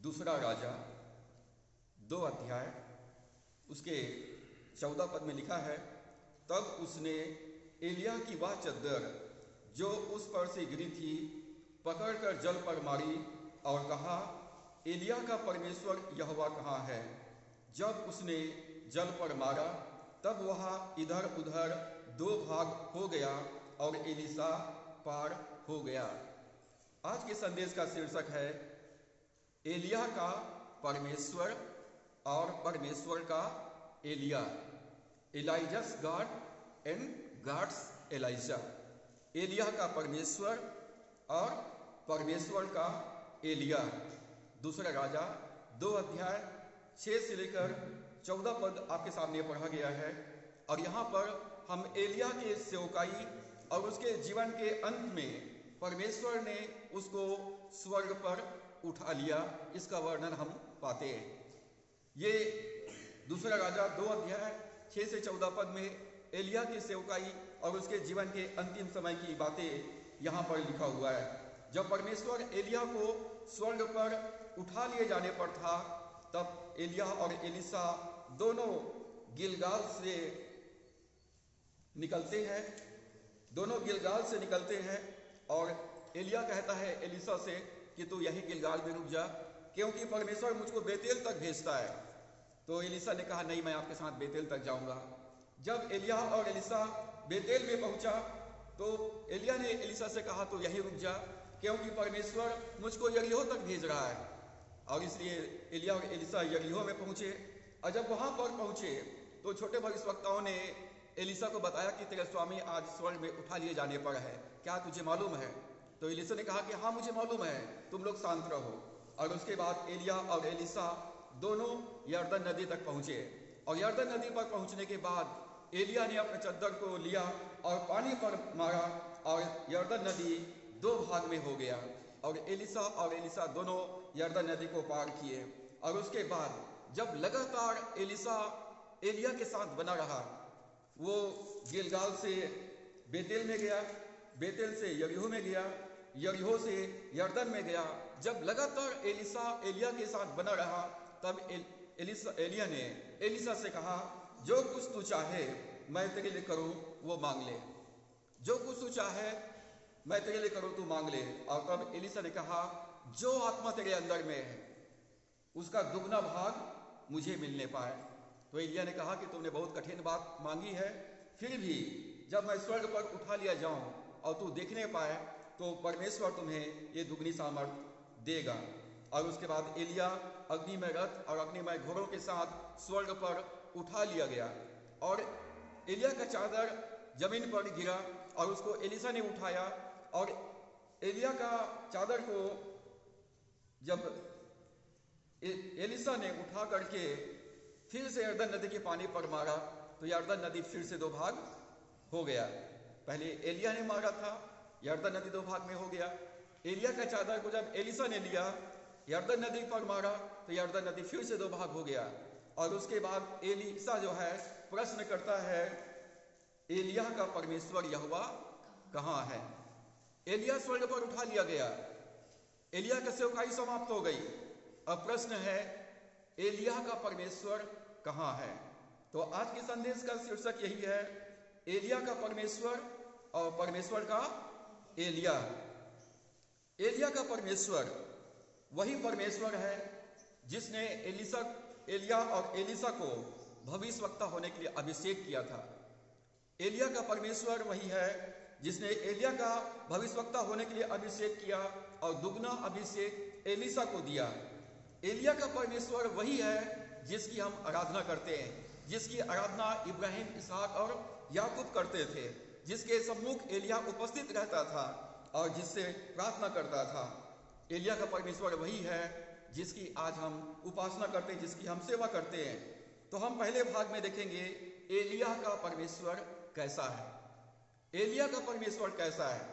दूसरा राजा 2 अध्याय उसके 14 पद में लिखा है, तब उसने एलिय्याह की वह चद्दर जो उस पर से गिरी थी पकड़कर जल पर मारी और कहा, एलिय्याह का परमेश्वर यहोवा कहाँ है। जब उसने जल पर मारा तब वह इधर उधर 2 भाग हो गया और एलीशा पार हो गया। आज के संदेश का शीर्षक है एलिय्याह का परमेश्वर और परमेश्वर का एलिय्याह। एलाइजास गॉड एंड गॉड्स एलाइजा। एलिय्याह का परमेश्वर और परमेश्वर का एलिय्याह। दूसरा राजा 2 अध्याय 6 से लेकर 14 पद आपके सामने पढ़ा गया है। और यहाँ पर हम एलिय्याह के सेवकाई और उसके जीवन के अंत में परमेश्वर ने उसको स्वर्ग पर उठा लिया, इसका वर्णन हम पाते हैं। ये दूसरा राजा 2 अध्याय 6 से 14 पद में एलिय्याह की सेवकाई और उसके जीवन के अंतिम समय की बातें यहाँ पर लिखा हुआ है। जब परमेश्वर एलिय्याह को स्वर्ग पर उठा लिए जाने पर था, तब एलिय्याह और एलीशा दोनों गिलगाल से निकलते हैं और एलिय्याह कहता है एलीशा से कि तू यहीं गिलगाल में रुक जा, क्योंकि परमेश्वर मुझको बेतेल तक भेजता है। तो एलीशा ने कहा, नहीं, मैं आपके साथ बेतेल तक जाऊंगा। जब एलिय्याह और एलीशा बेतेल में पहुंचा तो एलिय्याह ने एलीशा से कहा, तो यहीं रुक जा, क्योंकि परमेश्वर मुझको यरीहो तक भेज रहा है। और इसलिए एलिय्याह और एलीशा यरीहो में पहुंचे। और जब वहां पर पहुंचे तो छोटे भविष्यवक्ताओं ने एलीशा को बताया कि तेरे स्वामी आज स्वर्ग में उठा लिए जाने पर है, क्या तुझे मालूम है? तो एलीशा ने कहा कि हाँ, मुझे मालूम है, तुम लोग शांत रहो। और उसके बाद एलिय्याह और एलीशा दोनों यरदन नदी तक पहुंचे। और यरदन नदी पर पहुंचने के बाद एलिय्याह ने अपने चद्दर को लिया और पानी पर मारा और यरदन नदी 2 भाग में हो गया। और एलीशा दोनों यरदन नदी को पार किए। और उसके बाद जब लगातार एलीशा एलिय्याह के साथ बना रहा, वो गिलगाल से बेतेल में गया, बेतेल से यरीहो में गया, यरीहो से यरदन में गया। जब लगातार एलीशा एलिय्याह के साथ बना रहा, तब एलिय्याह ने एलीशा से कहा, जो कुछ तू चाहे मैं तेरे लिए करूं वो मांग ले, जो कुछ तू चाहे मैं तेरे लिए करूं तू मांग ले। और तब एलीशा ने कहा, जो आत्मा तेरे अंदर में है उसका दुगना भाग मुझे मिलने पाए। तो एलिय्याह ने कहा कि तुमने बहुत कठिन बात मांगी है, फिर भी जब मैं स्वर्ग पर उठा लिया जाऊं और तू देखने पाए तो परमेश्वर तुम्हें ये दुगनी सामर्थ देगा। और उसके बाद एलिय्याह अग्निमय रथ और अग्निमय घोड़ों के साथ स्वर्ग पर उठा लिया गया। और एलिय्याह का चादर जमीन पर गिरा और उसको एलीशा ने उठाया। और एलिय्याह का चादर को जब एलीशा ने उठा करके फिर से यरदन नदी के पानी पर मारा तो यरदन नदी फिर से 2 भाग हो गया। पहले एलिय्याह ने मारा था, यरदन नदी 2 भाग में हो गया। एलिय्याह का चादर को जब एलीशा ने लिया, यरदन नदी पर मारा तो यरदन नदी फिर से 2 भाग हो गया। और उसके बाद एलीशा जो है प्रश्न करता है, एलिय्याह का परमेश्वर यहोवा कहाँ है? एलिय्याह स्वर्ग पर उठा लिया गया, एलिय्याह का सेवकाई समाप्त हो गई। अब प्रश्न है, एलिय्याह का परमेश्वर कहाँ है? तो आज के संदेश का शीर्षक यही है, एलिय्याह का परमेश्वर और परमेश्वर का एलिय्याह। एलिय्याह का परमेश्वर वही परमेश्वर है जिसने एलिय्याह और एलीशा को भविष्यवक्ता होने के लिए अभिषेक किया था। एलिय्याह का परमेश्वर वही है जिसने एलिय्याह का भविष्यवक्ता होने के लिए अभिषेक किया और दुगना अभिषेक एलीशा को दिया। एलिय्याह का परमेश्वर वही है जिसकी हम आराधना करते हैं, जिसकी आराधना इब्राहिम, इसहाक और याकूब करते थे, जिसके सम्मुख एलिय्याह उपस्थित रहता था और जिससे प्रार्थना करता था। एलिय्याह का परमेश्वर वही है जिसकी आज हम उपासना करते हैं, जिसकी हम सेवा करते हैं। तो हम पहले भाग में देखेंगे एलिय्याह का परमेश्वर कैसा है। एलिय्याह का परमेश्वर कैसा है?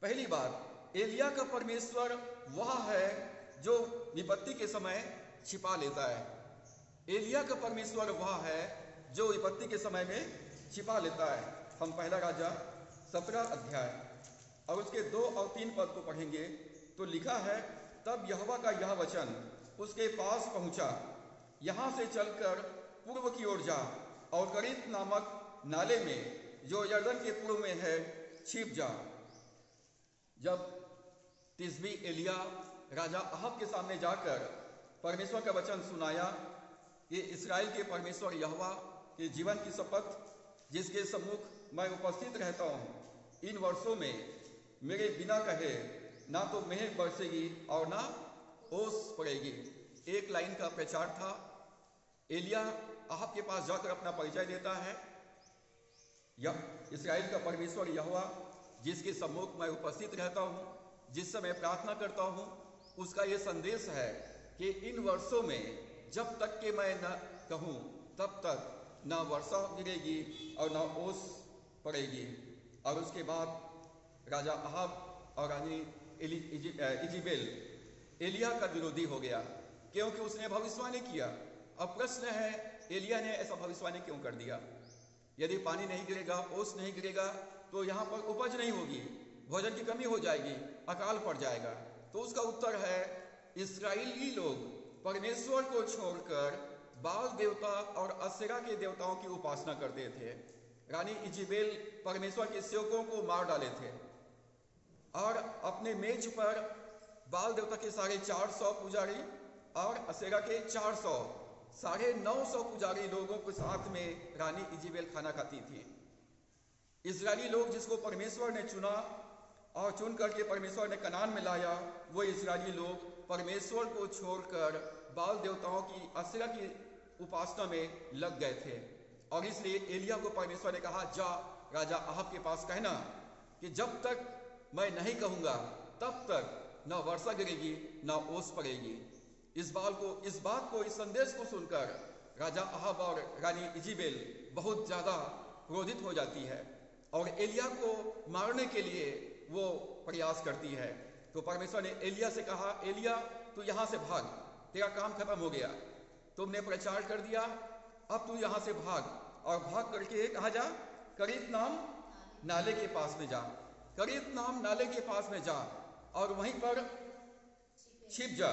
पहली बात, एलिय्याह का परमेश्वर वह है जो विपत्ति के समय छिपा लेता है। एलिय्याह का परमेश्वर वह है जो विपत्ति के समय में छिपा लेता है। हम पहला राजा 17 अध्याय और उसके 2 और 3 पद को पढ़ेंगे तो लिखा है, तब यहोवा का यह वचन उसके पास पहुंचा, यहाँ से चलकर पूर्व की ओर जा और करीत नामक नाले में जो यर्दन के पूर्व में है छिप जा। जब तिस्बी एलिया राजा अहाब के सामने जाकर परमेश्वर का वचन सुनाया कि इस्राएल के परमेश्वर यहोवा के जीवन की शपथ जिसके सम्मुख मैं उपस्थित रहता हूँ, इन वर्षों में मेरे बिना कहे ना तो मेघ बरसेगी और ना ओस पड़ेगी। एक लाइन का प्रचार था। एलिया अहाब के पास जाकर अपना परिचय देता है, यह इस्राएल का परमेश्वर यहोवा जिसके सम्मुख मैं उपस्थित रहता हूँ, जिससे मैं प्रार्थना करता हूँ, उसका ये संदेश है कि इन वर्षों में जब तक कि मैं न कहूँ तब तक न वर्षा गिरेगी और न ओस पड़ेगी। और उसके बाद राजा अहाब और रानी इजेबेल एलिया का विरोधी हो गया क्योंकि उसने भविष्यवाणी किया। अब प्रश्न है, एलिया ने ऐसा भविष्यवाणी क्यों कर दिया? यदि पानी नहीं गिरेगा, ओस नहीं गिरेगा तो यहाँ पर उपज नहीं होगी, भोजन की कमी हो जाएगी, अकाल पड़ जाएगा। तो उसका उत्तर है, इस्राएली लोग परमेश्वर को छोड़कर बाल देवता और असेरा के देवताओं की उपासना करते थे। रानी इजेबेल परमेश्वर के सेवकों को मार डाले थे और अपने मेज पर बाल देवता के 450 पुजारी और असेरा के 400 950 पुजारी लोगों के साथ में रानी इजेबेल खाना खाती थी। इस्राएली लोग जिसको परमेश्वर ने चुना और चुन करके परमेश्वर ने कनान में लाया, वो इस्राएली लोग परमेश्वर को छोड़कर बाल देवताओं की असेरा की उपासना में लग गए थे। और इसलिए एलिया को परमेश्वर ने कहा, जा राजा अहाब के पास कहना कि जब तक मैं नहीं कहूँगा तब तक न वर्षा गिरेगी न ओस पड़ेगी। इस बात को इस संदेश को सुनकर राजा अहाब और रानी इजेबेल बहुत ज़्यादा क्रोधित हो जाती है और एलिया को मारने के लिए वो प्रयास करती है। तो परमेश्वर ने एलिया से कहा, एलिया तू यहाँ से भाग, तेरा काम खत्म हो गया, तुमने प्रचार कर दिया, अब तू यहाँ से भाग। और भाग करके कहाँ जा? करीत नाम नाले के पास में जा, करीत नाम नाले के पास में जा और वहीं पर छिप जा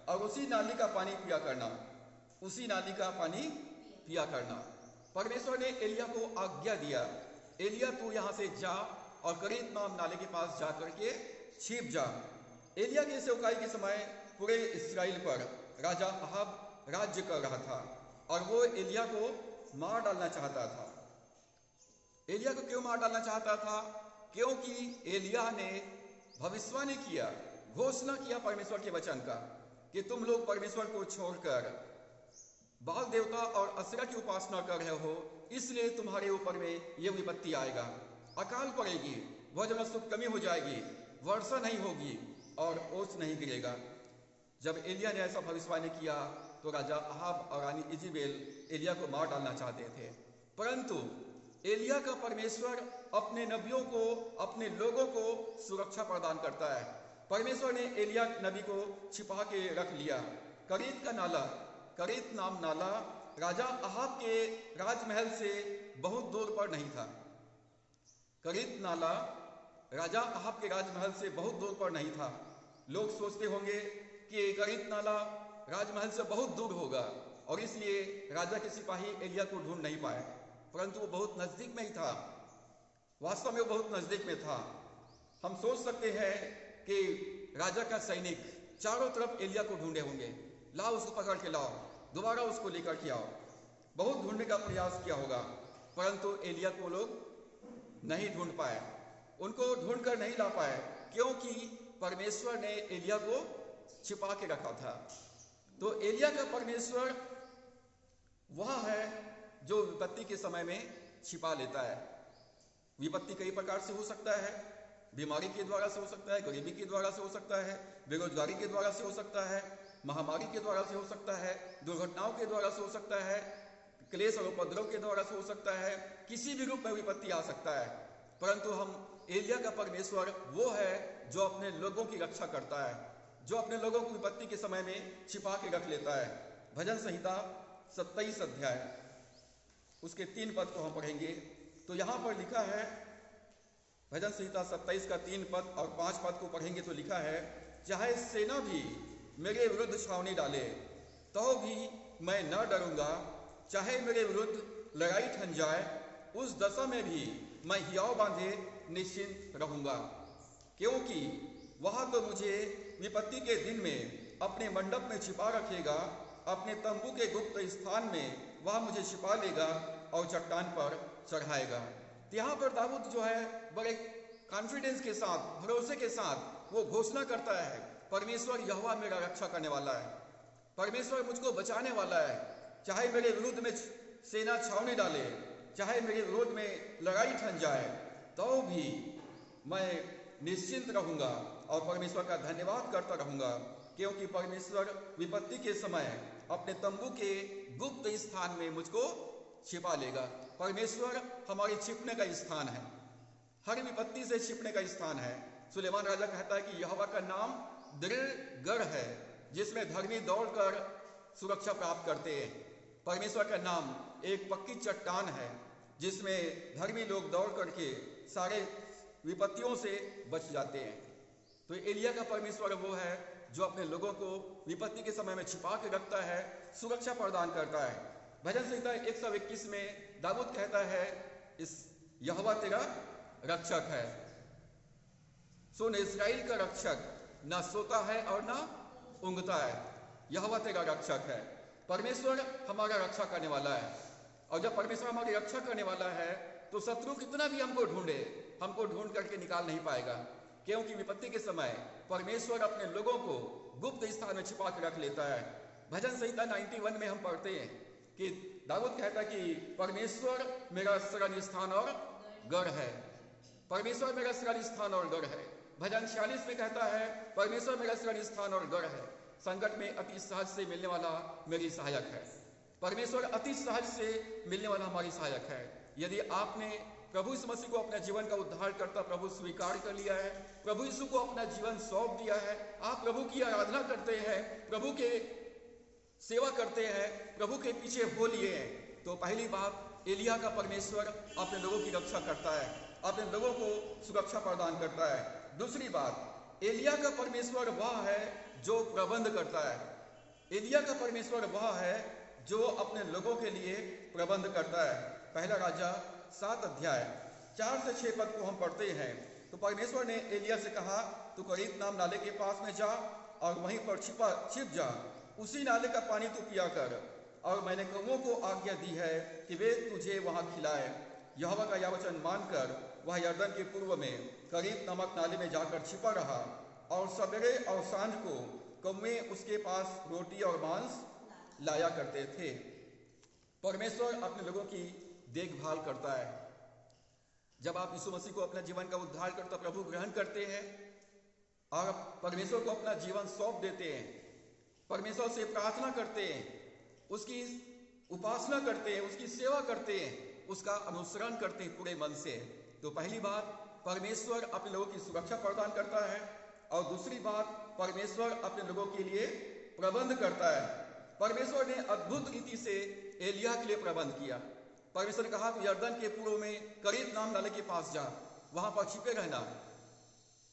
और उसी नाली का पानी पिया करना, उसी नाली का पानी पिया करना। परमेश्वर ने एलिया को आज्ञा दिया, एलिया तू यहाँ से जा और करीत नाम नाले के पास जा करके छिप जा। एलिया की सेवकाई के समय पूरे इस्राएल पर राजा अहाब राज्य कर रहा था और वो एलिया को मार डालना चाहता था। एलिया को क्यों मार डालना चाहता था? क्योंकि एलिया ने भविष्यवाणी किया, घोषणा किया परमेश्वर के वचन का कि तुम लोग परमेश्वर को छोड़कर बाल देवता और असेरा की उपासना कर रहे हो, इसलिए तुम्हारे ऊपर में ये विपत्ति आएगा, अकाल पड़ेगी, भोजन वस्तु कमी हो जाएगी, वर्षा नहीं होगी और ओस नहीं गिरेगा। जब एलिया ने ऐसा भविष्यवाणी किया तो राजा अहाब और रानी इजेबेल एलिया को मार डालना चाहते थे, परंतु एलिया का परमेश्वर अपने नबियों को, अपने लोगों को सुरक्षा प्रदान करता है। परमेश्वर ने एलिया नबी को छिपा के रख लिया। करीत का नाला, करीत नाम नाला राजा अहाब के राजमहल से बहुत दूर पर नहीं था। करीत नाला राजा अहाब के राजमहल से बहुत दूर पर नहीं था। लोग सोचते होंगे कि करीत नाला राजमहल से बहुत दूर होगा और इसलिए राजा के सिपाही एलिया को ढूंढ नहीं पाए, परंतु वो बहुत नजदीक में ही था। वास्तव में वो बहुत नजदीक में था। हम सोच सकते हैं कि राजा का सैनिक चारों तरफ एलिया को ढूंढे होंगे, लाओ उसको पकड़ के लाओ, दोबारा उसको लेकर के आओ। बहुत ढूंढने का प्रयास किया होगा, परंतु एलिया को लोग नहीं ढूंढ पाए, उनको ढूंढ कर नहीं ला पाए, क्योंकि परमेश्वर ने एलिया को छिपा के रखा था। तो एलिया का परमेश्वर वह है जो विपत्ति के समय में छिपा लेता है। विपत्ति कई प्रकार से हो सकता है, बीमारी के द्वारा से हो सकता है, गरीबी के द्वारा से हो सकता है, बेरोजगारी के द्वारा से हो सकता है, महामारी के द्वारा से हो सकता है, दुर्घटनाओं के द्वारा से हो सकता है, क्लेश और उपद्रव के द्वारा से हो सकता है, किसी भी रूप में विपत्ति आ सकता है। परंतु हम एलिया का परमेश्वर वो है जो अपने लोगों की रक्षा करता है, जो अपने लोगों को विपत्ति के समय में छिपा के रख लेता है। भजन संहिता 27 अध्याय उसके 3 पद को हम पढ़ेंगे तो यहाँ पर लिखा है, भजन संहिता 27 का 3 पद और 5 पद को पढ़ेंगे तो लिखा है, चाहे सेना भी मेरे विरुद्ध छावनी डाले तो भी मैं न डरूंगा, चाहे मेरे विरुद्ध लड़ाई ठन जाए, उस दशा में भी मैं हियाव बांधे निश्चिंत रहूंगा, क्योंकि वह तो मुझे विपत्ति के दिन में अपने मंडप में छिपा रखेगा, अपने तंबू के गुप्त स्थान में वह मुझे छिपा लेगा और चट्टान पर चढ़ाएगा। यहाँ पर दाऊद जो है बड़े कॉन्फिडेंस के साथ, भरोसे के साथ वो घोषणा करता है, परमेश्वर यहोवा मेरा रक्षा करने वाला है, परमेश्वर मुझको बचाने वाला है, चाहे मेरे विरुद्ध में सेना छावनी डाले, चाहे मेरे विरोध में लड़ाई ठन जाए, तो भी मैं निश्चिंत रहूंगा और परमेश्वर का धन्यवाद करता रहूंगा, क्योंकि परमेश्वर विपत्ति के समय अपने तंबू के गुप्त स्थान में मुझको छिपा लेगा। परमेश्वर हमारे छिपने का स्थान है, हर विपत्ति से छिपने का स्थान है। सुलेमान राजा कहता है कि यहोवा का नाम दृढ़ गढ़ है, जिसमें धर्मी दौड़कर सुरक्षा प्राप्त करते हैं। परमेश्वर का नाम एक पक्की चट्टान है, जिसमें धर्मी लोग दौड़ करके सारे विपत्तियों से बच जाते हैं। तो एलिया का परमेश्वर वो है जो अपने लोगों को विपत्ति के समय में छिपा के रखता है, सुरक्षा प्रदान करता है। भजन संहिता 121 में दाऊद कहता है, इस यहोवा तेरा रक्षक है। सुन, इस्राएल का रक्षक ना सोता है और ना ऊँघता है, यहोवा तेरा रक्षक है। परमेश्वर हमारा रक्षा करने वाला है, और जब परमेश्वर हमारी रक्षा करने वाला है तो शत्रु कितना भी हमको ढूंढे, हमको ढूंढ करके निकाल नहीं पाएगा, क्योंकि विपत्ति के समय परमेश्वर अपने लोगों को गुप्त स्थान में छिपा के रख लेता है। भजन संहिता 91 में हम पढ़ते हैं कि दाऊद कहता है कि परमेश्वर मेरा शरण स्थान और गढ़ है, परमेश्वर मेरा शरण स्थान और गढ़ है। भजन 46 में कहता है, परमेश्वर मेरा शरण स्थान और गढ़ है, संकट में अति सहज से मिलने वाला मेरी सहायक है। परमेश्वर अति सहज से मिलने वाला हमारी सहायक है। यदि आपने प्रभु यीशु मसीह को अपने जीवन का उद्धार करता प्रभु स्वीकार कर लिया है, प्रभु यीशु को अपना जीवन सौंप दिया है, आप प्रभु की आराधना करते हैं, प्रभु के सेवा करते हैं, प्रभु के पीछे हो लिए हैं, तो पहली बात एलिया का परमेश्वर अपने लोगों की रक्षा करता है, अपने लोगों को सुरक्षा प्रदान करता है। दूसरी बात, एलिया का परमेश्वर वह है जो प्रबंध करता है। एलिया का परमेश्वर वह है जो अपने लोगों के लिए प्रबंध करता है। पहला राजा 7 अध्याय 4 से 6 पद को हम पढ़ते हैं। तो परमेश्वर ने एलिया से कहा, तू करीत नाम नाले के पास में जा और वहीं पर छिप जा, उसी नाले का पानी तू पिया कर, और मैंने कौवों को आज्ञा दी है कि वे तुझे वहां खिलाए। यहोवा का यह वचन मानकर वह यरदन के पूर्व में करीत नामक नाले में जाकर छिपा रहा, और सवेरे और सांझ को कौवे उसके पास रोटी और मांस लाया करते थे। परमेश्वर अपने लोगों की देखभाल करता है। जब आप यीशु मसीह को अपना जीवन का उद्धार करता प्रभु ग्रहण करते हैं और परमेश्वर को अपना जीवन सौंप देते हैं, परमेश्वर से प्रार्थना करते हैं, उसकी उपासना करते हैं, उसकी सेवा करते हैं, उसका अनुसरण करते हैं पूरे मन से, तो पहली बात परमेश्वर अपने लोगों की सुरक्षा प्रदान करता है, और दूसरी बात परमेश्वर अपने लोगों के लिए प्रबंध करता है। परमेश्वर ने अद्भुत रीति से एलिया के लिए प्रबंध किया। परमेश्वर ने कहा, यरदन के पूर्व में करीत नाम नाले के पास जा, वहां पर छिपे रहना,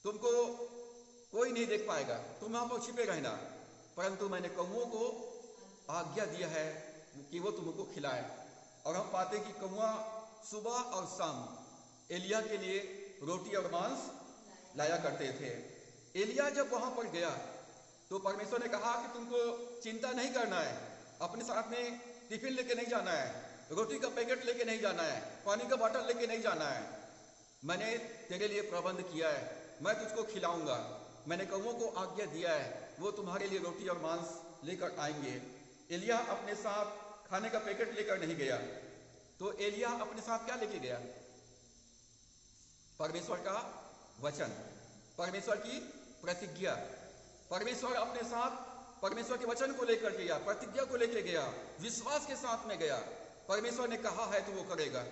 तुमको कोई नहीं देख पाएगा, तुम वहां पर छिपे रहना, परंतु मैंने कौवों को आज्ञा दिया है कि वो तुमको खिलाए। और हम पाते कि कौवा सुबह और शाम एलिया के लिए रोटी और मांस लाया करते थे। एलिया जब वहां पर गया तो परमेश्वर ने कहा कि तुमको चिंता नहीं करना है, अपने साथ में टिफिन लेके नहीं जाना है, रोटी का पैकेट लेके नहीं जाना है, पानी का बोतल लेके नहीं जाना है, मैंने तेरे लिए प्रबंध किया है, मैं तुझको खिलाऊंगा, मैंने कौवों को आज्ञा दिया है, वो तुम्हारे लिए रोटी और मांस लेकर आएंगे। एलिया अपने साथ खाने का पैकेट लेकर नहीं गया, तो एलिया अपने साथ क्या लेके गया? परमेश्वर का वचन, परमेश्वर की प्रतिज्ञा। परमेश्वर अपने साथ परमेश्वर के वचन को लेकर गया, प्रतिज्ञा को लेकर गया, विश्वास के साथ में गया। परमेश्वर ने कहा है तो वो करेगा।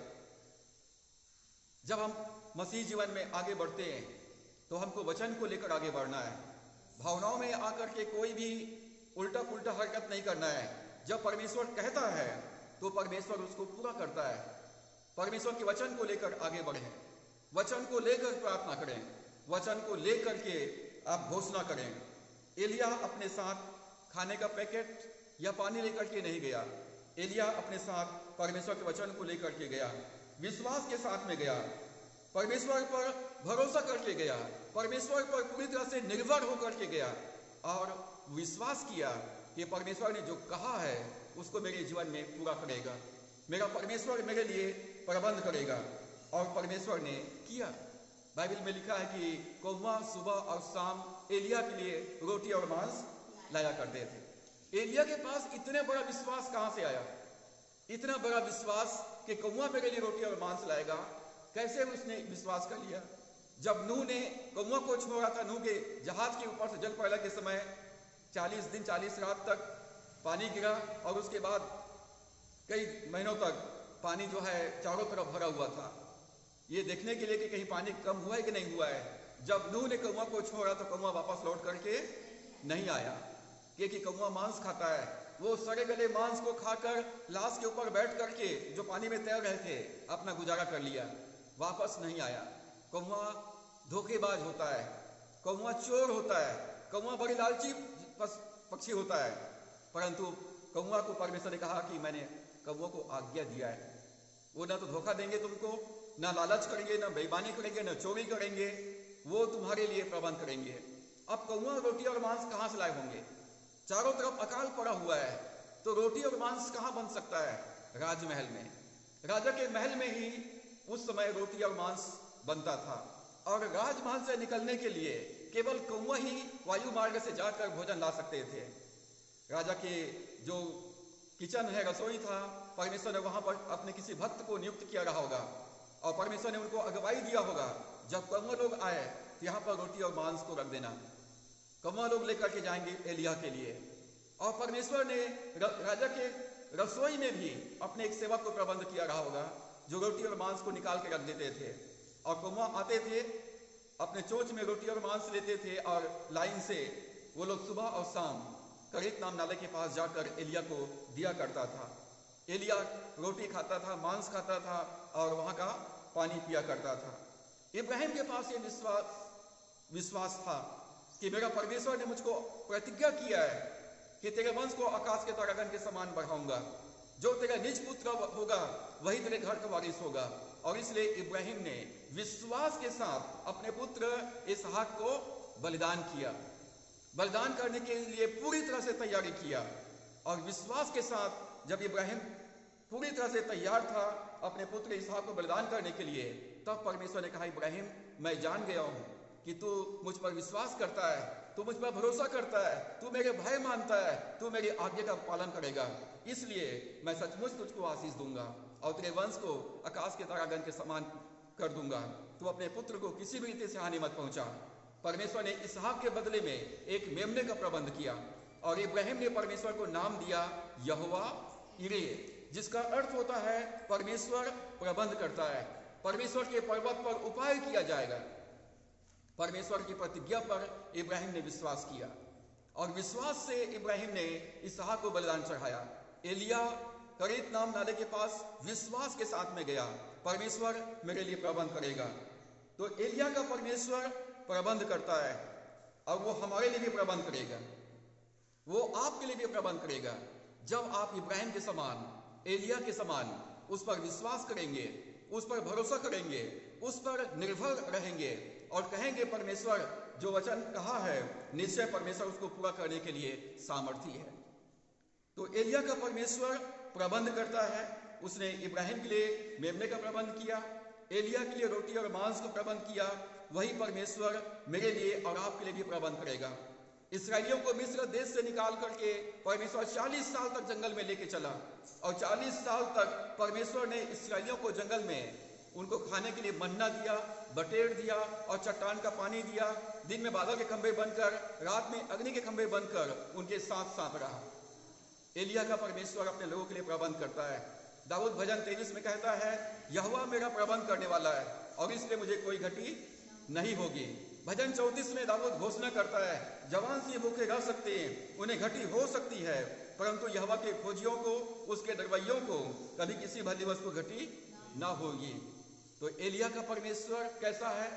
जब हम मसीह जीवन में आगे बढ़ते हैं तो हमको वचन को लेकर आगे बढ़ना है, भावनाओं में आकर के कोई भी उल्टा पुल्टा हरकत नहीं करना है। जब परमेश्वर कहता है तो परमेश्वर उसको पूरा करता है। परमेश्वर के वचन को लेकर आगे बढ़ें, वचन को लेकर प्रार्थना करें, वचन को लेकर के आप घोषणा करें। एलिया अपने साथ खाने का पैकेट या पानी लेकर के नहीं गया। एलिया अपने साथ परमेश्वर के वचन को लेकर के गया, विश्वास के साथ में गया, परमेश्वर पर भरोसा करके गया, परमेश्वर पर पूरी तरह से निर्भर होकर के गया और विश्वास किया कि परमेश्वर ने जो कहा है उसको मेरे जीवन में पूरा करेगा, मेरा परमेश्वर मेरे लिए प्रबंध करेगा। और परमेश्वर ने किया। बाइबल में लिखा है कि कौवा सुबह और शाम एलिया के लिए रोटी और मांस लाया करते थे। एलिया के पास इतने बड़ा विश्वास कहां से आया? इतना बड़ा विश्वास कि कौवा मेरे लिए रोटी और मांस लाएगा, कैसे उसने विश्वास कर लिया? जब नूह ने कौवा को छोड़ा था, नूह के जहाज के ऊपर से जल पड़ने के समय 40 दिन 40 रात तक पानी गिरा और उसके बाद कई महीनों तक पानी जो है चारों तरफ भरा हुआ था, ये देखने के लिए कि कहीं पानी कम हुआ है कि नहीं हुआ है। जब नूह ने कौवा को छोड़ा तो कौवा वापस लौट करके नहीं आया, क्योंकि कौवा मांस खाता है। वो सड़े गले मांस को खाकर लाश के ऊपर बैठ करके जो पानी में तैर रहे थे अपना गुजारा कर लिया, वापस नहीं आया। कौवा धोखेबाज होता है, कौवा चोर होता है, कौवा बड़ी लालची पक्षी होता है, परंतु कौवा को परमेश्वर ने कहा कि मैंने कौवा को आज्ञा दिया है, वो ना तो धोखा देंगे तुमको, ना लालच करेंगे, ना बेईमानी करेंगे, ना चोरी करेंगे, वो तुम्हारे लिए प्रबंध करेंगे। अब कौवा रोटी और मांस कहां से लाए होंगे? चारों तरफ अकाल पड़ा हुआ है, तो रोटी और मांस कहां बन सकता है? राजमहल में, राजा के महल में ही उस समय रोटी और मांस बनता था। और राजमहल से निकलने के लिए केवल कौवा ही वायु मार्ग से जाकर भोजन ला सकते थे। राजा के जो किचन है, रसोई था, परमेश्वर ने वहां पर अपने किसी भक्त को नियुक्त किया रहा होगा और परमेश्वर ने उनको अगुवाई दिया होगा, जब कौवा लोग आए तो यहाँ पर रोटी और मांस को रख देना, कौवा लोग लेकर के जाएंगे एलिया के लिए। और परमेश्वर ने राजा के रसोई में भी अपने एक सेवक को प्रबंध किया रहा होगा जो रोटी और मांस को निकाल के रख देते थे। और कौवा आते थे, अपने चोंच में रोटी और मांस लेते थे और लाइन से वो लोग सुबह और शाम करीत नाम नाले के पास जाकर एलिया को दिया करता था। एलिया रोटी खाता था, मांस खाता था और वहां का पानी पिया करता था। इब्राहिम के पास ये विश्वास था कि मेरा परमेश्वर ने मुझको प्रतिज्ञा किया है कि तेरे वंश को आकाश के तारागण के समान बढ़ाऊंगा, जो तेरा निज पुत्र होगा वही तेरे घर का वारिस होगा। और इसलिए इब्राहिम ने विश्वास के साथ अपने पुत्र इसहाक को बलिदान किया, बलिदान करने के लिए पूरी तरह से तैयारी किया। और विश्वास के साथ जब इब्राहिम पूरी तरह से तैयार था अपने पुत्र इसहाक को बलिदान करने के लिए, तब परमेश्वर ने कहा, इब्राहिम मैं जान गया हूं कि तू मुझ पर विश्वास करता है, तू मुझ पर भरोसा करता है, तू मेरे भय मानता है, तू मेरी आज्ञा का पालन करेगा, इसलिए मैं सचमुच तुझको आशीष दूंगा और तेरे वंश को आकाश के तारागण के समान कर दूंगा। तू अपने पुत्र को किसी भी रीति से हानि मत पहुंचा। परमेश्वर ने इसहाक के बदले में एक मेमने का प्रबंध किया और इब्राहिम ने परमेश्वर को नाम दिया यहोवा इरे, जिसका अर्थ होता है परमेश्वर प्रबंध करता है। परमेश्वर के पर्वत पर उपाय किया जाएगा। परमेश्वर की प्रतिज्ञा पर इब्राहिम ने विश्वास किया और विश्वास से इब्राहिम ने इसहाक को बलिदान चढ़ाया। एलिया करीत नाम नाले के पास विश्वास के साथ में गया, परमेश्वर मेरे लिए प्रबंध करेगा। तो एलिया का परमेश्वर प्रबंध करता है और वो हमारे लिए भी प्रबंध करेगा, वो आपके लिए भी प्रबंध करेगा। जब आप इब्राहिम के समान, एलिया के समान उस पर विश्वास करेंगे, उस पर भरोसा करेंगे, उस पर निर्भर रहेंगे और कहेंगे परमेश्वर जो वचन कहा है निश्चय परमेश्वर उसको पूरा करने के लिए सामर्थी है। तो एलिया का परमेश्वर प्रबंध करता है। उसने इब्राहिम के लिए मेमने का प्रबंध किया, एलिया के लिए रोटी और मांस का प्रबंध किया, वही परमेश्वर मेरे लिए और आपके लिए भी प्रबंध करेगा। इस्राएलियों को मिस्र देश से निकाल करके परमेश्वर 40 साल तक जंगल में लेके चला और 40 साल तक परमेश्वर ने इस्राएलियों को जंगल में उनको खाने के लिए मन्ना दिया, बटेर दिया और चट्टान का पानी दिया। दिन में बादल के खंभे बनकर, रात में अग्नि के खंभे बनकर उनके साथ साथ रहा। एलिया का परमेश्वर अपने लोगों के लिए प्रबंध करता है। दाऊद भजन 23 में कहता है, यहोवा मेरा प्रबंध करने वाला है और इसलिए मुझे कोई घटी नहीं होगी। भजन 34 में दाऊद घोषणा करता है, जवान से भूखे रह सकते हैं, उन्हें घटी हो सकती है, परंतु यहोवा के खोजियों को, उसके डरवैयों को कभी किसी भली वस्तु घटी ना होगी। तो एलिया का परमेश्वर कैसा है?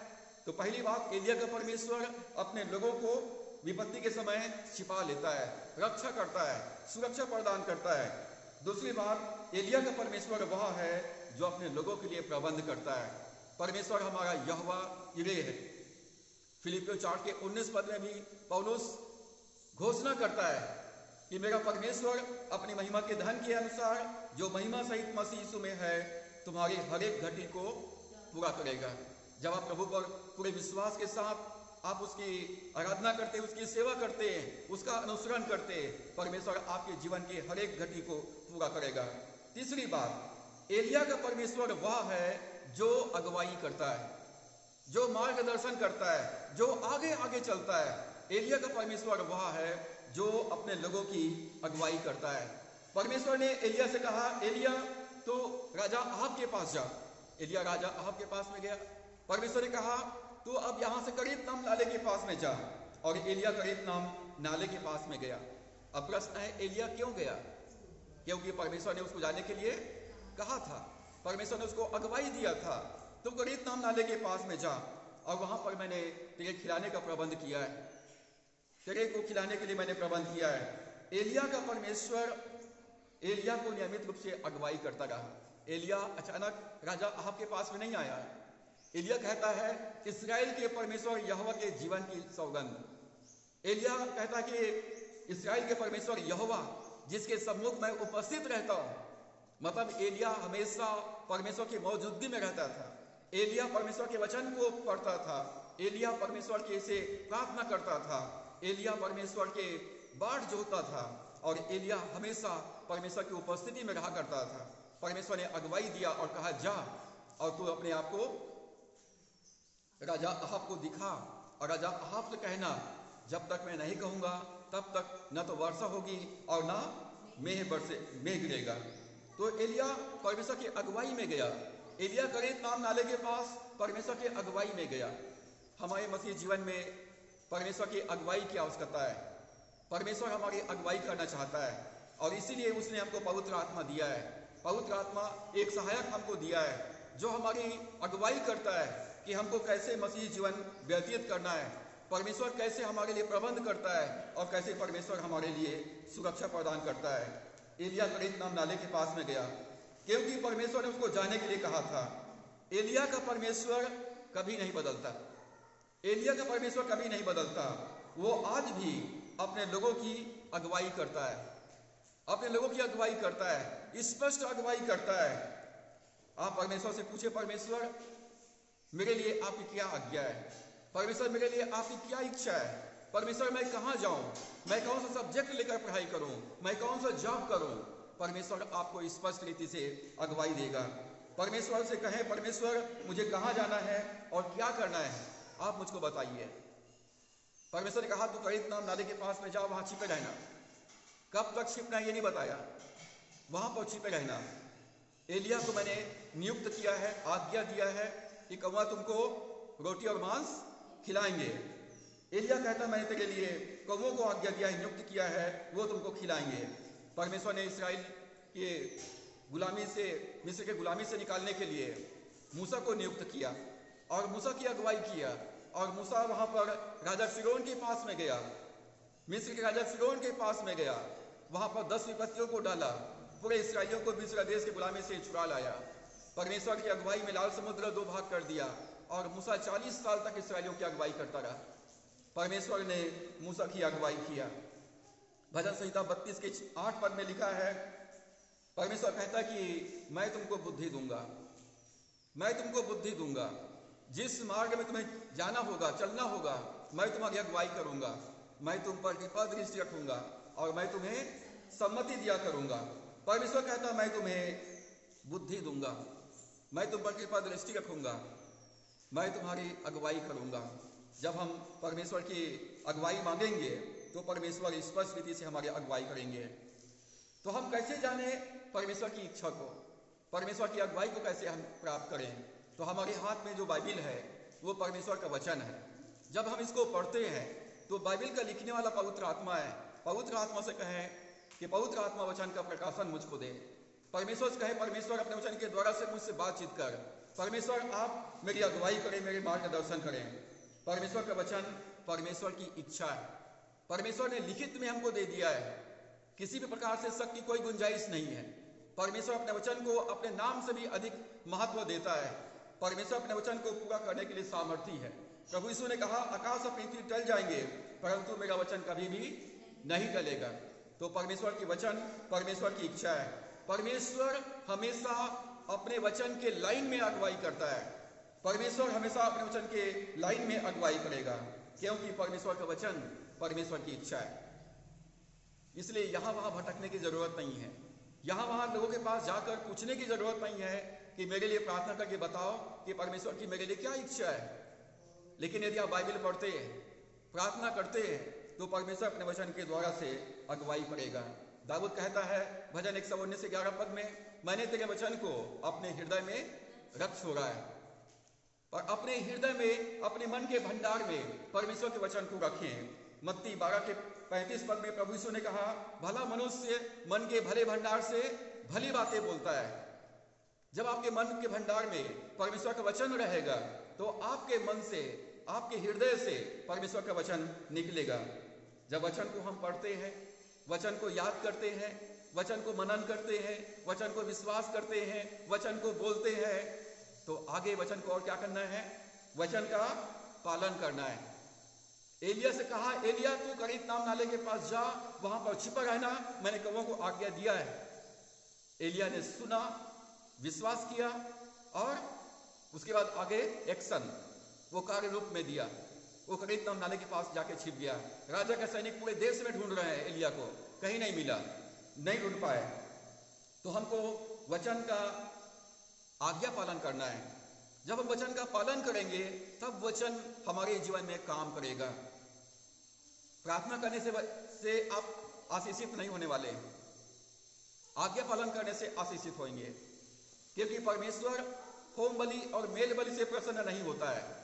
तो पहली बात, एलिया का परमेश्वर अपने लोगों को विपत्ति के समय छिपा लेता है, रक्षा करता है, सुरक्षा प्रदान करता है। दूसरी बात, एलिया का परमेश्वर वह है जो अपने लोगों के लिए प्रबंध करता है। परमेश्वर हमारा यहोवा यिरे है। फिलिपियों 4 के 19 पद में भी पौलुस घोषणा करता है कि मेरा परमेश्वर अपनी महिमा के धन के अनुसार जो महिमा सहित मसीह यीशु में है तुम्हारी हर एक घटी को पूरा करेगा। जब आप प्रभु पर पूरे विश्वास के साथ आप उसकी आराधना करते हैं, उसकी सेवा करते हैं, उसका अनुसरण करते हैं, परमेश्वर आपके जीवन की हर एक घटी को पूरा करेगा। तीसरी बात, एलिया का परमेश्वर वह है जो अगुवाई करता है, जो मार्गदर्शन करता है, जो आगे आगे चलता है। एलिया का परमेश्वर वह है जो अपने लोगों की अगुवाई करता है। परमेश्वर ने एलिया से कहा, एलिया तो राजा अहाब के पास जा। एलिया राजा अहाब के पास में गया। परमेश्वर ने कहा, तू अब यहां से करीतनाम नाले के पास में जा। और एलिया करीतनाम नाले के पास में गया। अब प्रश्न है, एलिया क्यों गया? क्योंकि परमेश्वर ने उसको जाने के लिए कहा था, परमेश्वर ने उसको अगुवाई दिया था, तुम करीतनाम नाले के पास में जा और वहां पर मैंने तेरे खिलाने का प्रबंध किया है, तेरे को खिलाने के लिए मैंने प्रबंध किया है। एलिया का परमेश्वर एलिया को नियमित रूप से अगुवाई करता रहा। एलिया अचानक राजा अहाब के पास में नहीं आया। एलिया कहता है, इस्राएल के परमेश्वर यहोवा के जीवन की सौगंध। एलिया कहता है कि इस्राएल के परमेश्वर यहोवा जिसके सम्मुख में उपस्थित रहता हूं, मतलब एलिया हमेशा परमेश्वर की मौजूदगी में रहता था। एलिया परमेश्वर के वचन को पढ़ता था। एलिया परमेश्वर के से प्रार्थना करता था। एलिया परमेश्वर के बाट जोता था और एलिया हमेशा परमेश्वर की उपस्थिति में रहा करता था। परमेश्वर ने अगुवाई दिया और कहा, जा और तू अपने आप को राजा अहाब को दिखा और राजा अहाब से कहना, जब तक मैं नहीं कहूंगा तब तक न तो वर्षा होगी और न मेघ गिरेगा। तो एलिया परमेश्वर की अगुवाई में गया। एलिया करीतनाम नाले के पास परमेश्वर की अगुवाई में गया। हमारे मसीह जीवन में परमेश्वर की अगुवाई की आवश्यकता है। परमेश्वर हमारी अगुवाई करना चाहता है और इसीलिए उसने हमको पवित्र आत्मा दिया है। पवित्र आत्मा एक सहायक हमको दिया है जो हमारी अगुवाई करता है कि हमको कैसे मसीह जीवन व्यतीत करना है, परमेश्वर कैसे हमारे लिए प्रबंध करता है और कैसे परमेश्वर हमारे लिए सुरक्षा प्रदान करता है। एलिया करीतनाम नाले के पास में गया क्योंकि परमेश्वर ने उसको जाने के लिए कहा था। एलिया का परमेश्वर कभी नहीं बदलता। एलिया का परमेश्वर कभी नहीं बदलता। वो आज भी अपने लोगों की अगुवाई करता है, अपने लोगों की अगुवाई करता है, स्पष्ट अगुवाई करता है। आप परमेश्वर से पूछे, परमेश्वर मेरे लिए आपकी क्या आज्ञा है? परमेश्वर मेरे लिए आपकी क्या इच्छा है? परमेश्वर मैं कहाँ जाऊं? मैं कौन सा सब्जेक्ट लेकर पढ़ाई करूं? मैं कौन सा जॉब करूं? परमेश्वर आपको स्पष्ट रीति से अगुवाई देगा। परमेश्वर से कहें, परमेश्वर मुझे कहाँ जाना है और क्या करना है, आप मुझको बताइए। परमेश्वर ने कहा, तू करीतनाम नाले के पास में जाओ, वहां छिपे रहना। कब तक छिपना ये नहीं बताया, वहां पर छिपे रहना। एलिया को मैंने नियुक्त किया है, आज्ञा दिया है कि कौवा तुमको रोटी और मांस खिलाएंगे। एलिया कहता, मैंने तेरे लिए कौवों को आज्ञा दिया है, नियुक्त किया है, वो तुमको खिलाएंगे। परमेश्वर ने इस्राएल के गुलामी से, मिस्र के गुलामी से निकालने के लिए मूसा को नियुक्त किया और मूसा की अगुवाई किया और मूसा वहां पर राजा फिरौन के पास में गया, मिस्र के राजा फिरौन के पास में गया। वहां पर 10 विपत्तियों को डाला, पूरे इसराइलियों को मिस्र देश के गुलामी से छुड़ा लाया। परमेश्वर की अगुवाई में लाल समुद्र 2 भाग कर दिया और मूसा 40 साल तक इसराइलियों की अगुवाई करता रहा। परमेश्वर ने मूसा की अगुवाई किया। भजन संहिता 32 के 8 पद में लिखा है, परमेश्वर कहता कि मैं तुमको बुद्धि दूंगा, मैं तुमको बुद्धि दूंगा। जिस मार्ग में तुम्हें जाना होगा, चलना होगा, मैं तुम्हारी अगुवाई करूंगा। मैं तुम पर कृपा दृष्टि रखूंगा और मैं तुम्हें सम्मति दिया करूंगा। परमेश्वर कहता, मैं तुम्हें बुद्धि दूंगा, मैं तुम पर कृपा दृष्टि रखूंगा, मैं तुम्हारी अगुवाई करूंगा। जब हम परमेश्वर की अगुवाई मांगेंगे तो परमेश्वर स्पष्ट रीति से हमारी अगुवाई करेंगे। तो हम कैसे जाने परमेश्वर की इच्छा को, परमेश्वर की अगुवाई को कैसे हम प्राप्त करें? तो हमारे हाथ में जो बाइबिल है वो परमेश्वर का वचन है। जब हम इसको पढ़ते हैं तो बाइबिल का लिखने वाला पवित्र आत्मा है। पवित्र आत्मा से कहें कि पवित्र आत्मा वचन का प्रकाशन मुझको दे। परमेश्वर से कहे, परमेश्वर अपने वचन के द्वारा से मुझसे बातचीत कर। परमेश्वर आप मेरी अगुवाई करें, मेरे मार्गदर्शन करें। परमेश्वर का वचन परमेश्वर की इच्छा है। परमेश्वर ने लिखित में हमको दे दिया है, किसी भी प्रकार से शक की कोई गुंजाइश नहीं है। परमेश्वर अपने वचन को अपने नाम से भी अधिक महत्व देता है। परमेश्वर अपने वचन को पूरा करने के लिए सामर्थी है। प्रभु यीशु ने कहा, आकाश और पृथ्वी टल जाएंगे परंतु मेरा वचन कभी भी नहीं टलेगा। तो परमेश्वर की वचन परमेश्वर की इच्छा है। परमेश्वर हमेशा अपने वचन के लाइन में अगुवाई करता है। परमेश्वर हमेशा अपने वचन के लाइन में अगुवाई करेगा, क्योंकि परमेश्वर का वचन परमेश्वर की इच्छा है। इसलिए यहाँ वहाँ भटकने की जरूरत नहीं है। यहाँ वहाँ लोगों के पास जाकर पूछने की जरूरत नहीं है कि मेरे लिए प्रार्थना करके बताओ कि परमेश्वर की मेरे लिए क्या इच्छा है। लेकिन यदि आप बाइबल पढ़ते हैं, प्रार्थना करते हैं, तो परमेश्वर अपने वचन के द्वारा से अगुवाई करेगा। दाऊद कहता है भजन 119:11 पद में, मैंने तेरे वचन को अपने हृदय में रख छोड़ा है। और अपने हृदय में, अपने मन के भंडार में परमेश्वर के वचन को रखें। मत्ती 12:35 पद में प्रभु यीशु ने कहा, भला मनुष्य मन के भले भंडार से भली बातें बोलता है। जब आपके मन के भंडार में परमेश्वर का वचन रहेगा तो आपके मन से, आपके हृदय से परमेश्वर का वचन निकलेगा। जब वचन को हम पढ़ते हैं, वचन को याद करते हैं, वचन को मनन करते हैं, वचन को विश्वास करते हैं, वचन को बोलते हैं, तो आगे वचन को और क्या करना है? वचन का पालन करना है। एलिया से कहा, एलिया तू करीत नाम नाले के पास जा, वहां पर छिपा रहना, मैंने कौवों को आज्ञा दिया है। एलिया ने सुना, विश्वास किया और उसके बाद आगे एक्शन वो कार्य रूप में दिया। वो करीत नाम नाले के पास जाके छिप गया। राजा के सैनिक पूरे देश में ढूंढ रहे हैं एलिया को, कहीं नहीं मिला, नहीं ढूंढ पाए। तो हमको वचन का आज्ञा पालन करना है। जब हम वचन का पालन करेंगे तब वचन हमारे जीवन में काम करेगा। प्रार्थना करने से आप आशीषित नहीं होने वाले, आज्ञा पालन करने से आशीषित होंगे, क्योंकि परमेश्वर होम बलि और मेल बलि से प्रसन्न नहीं होता है।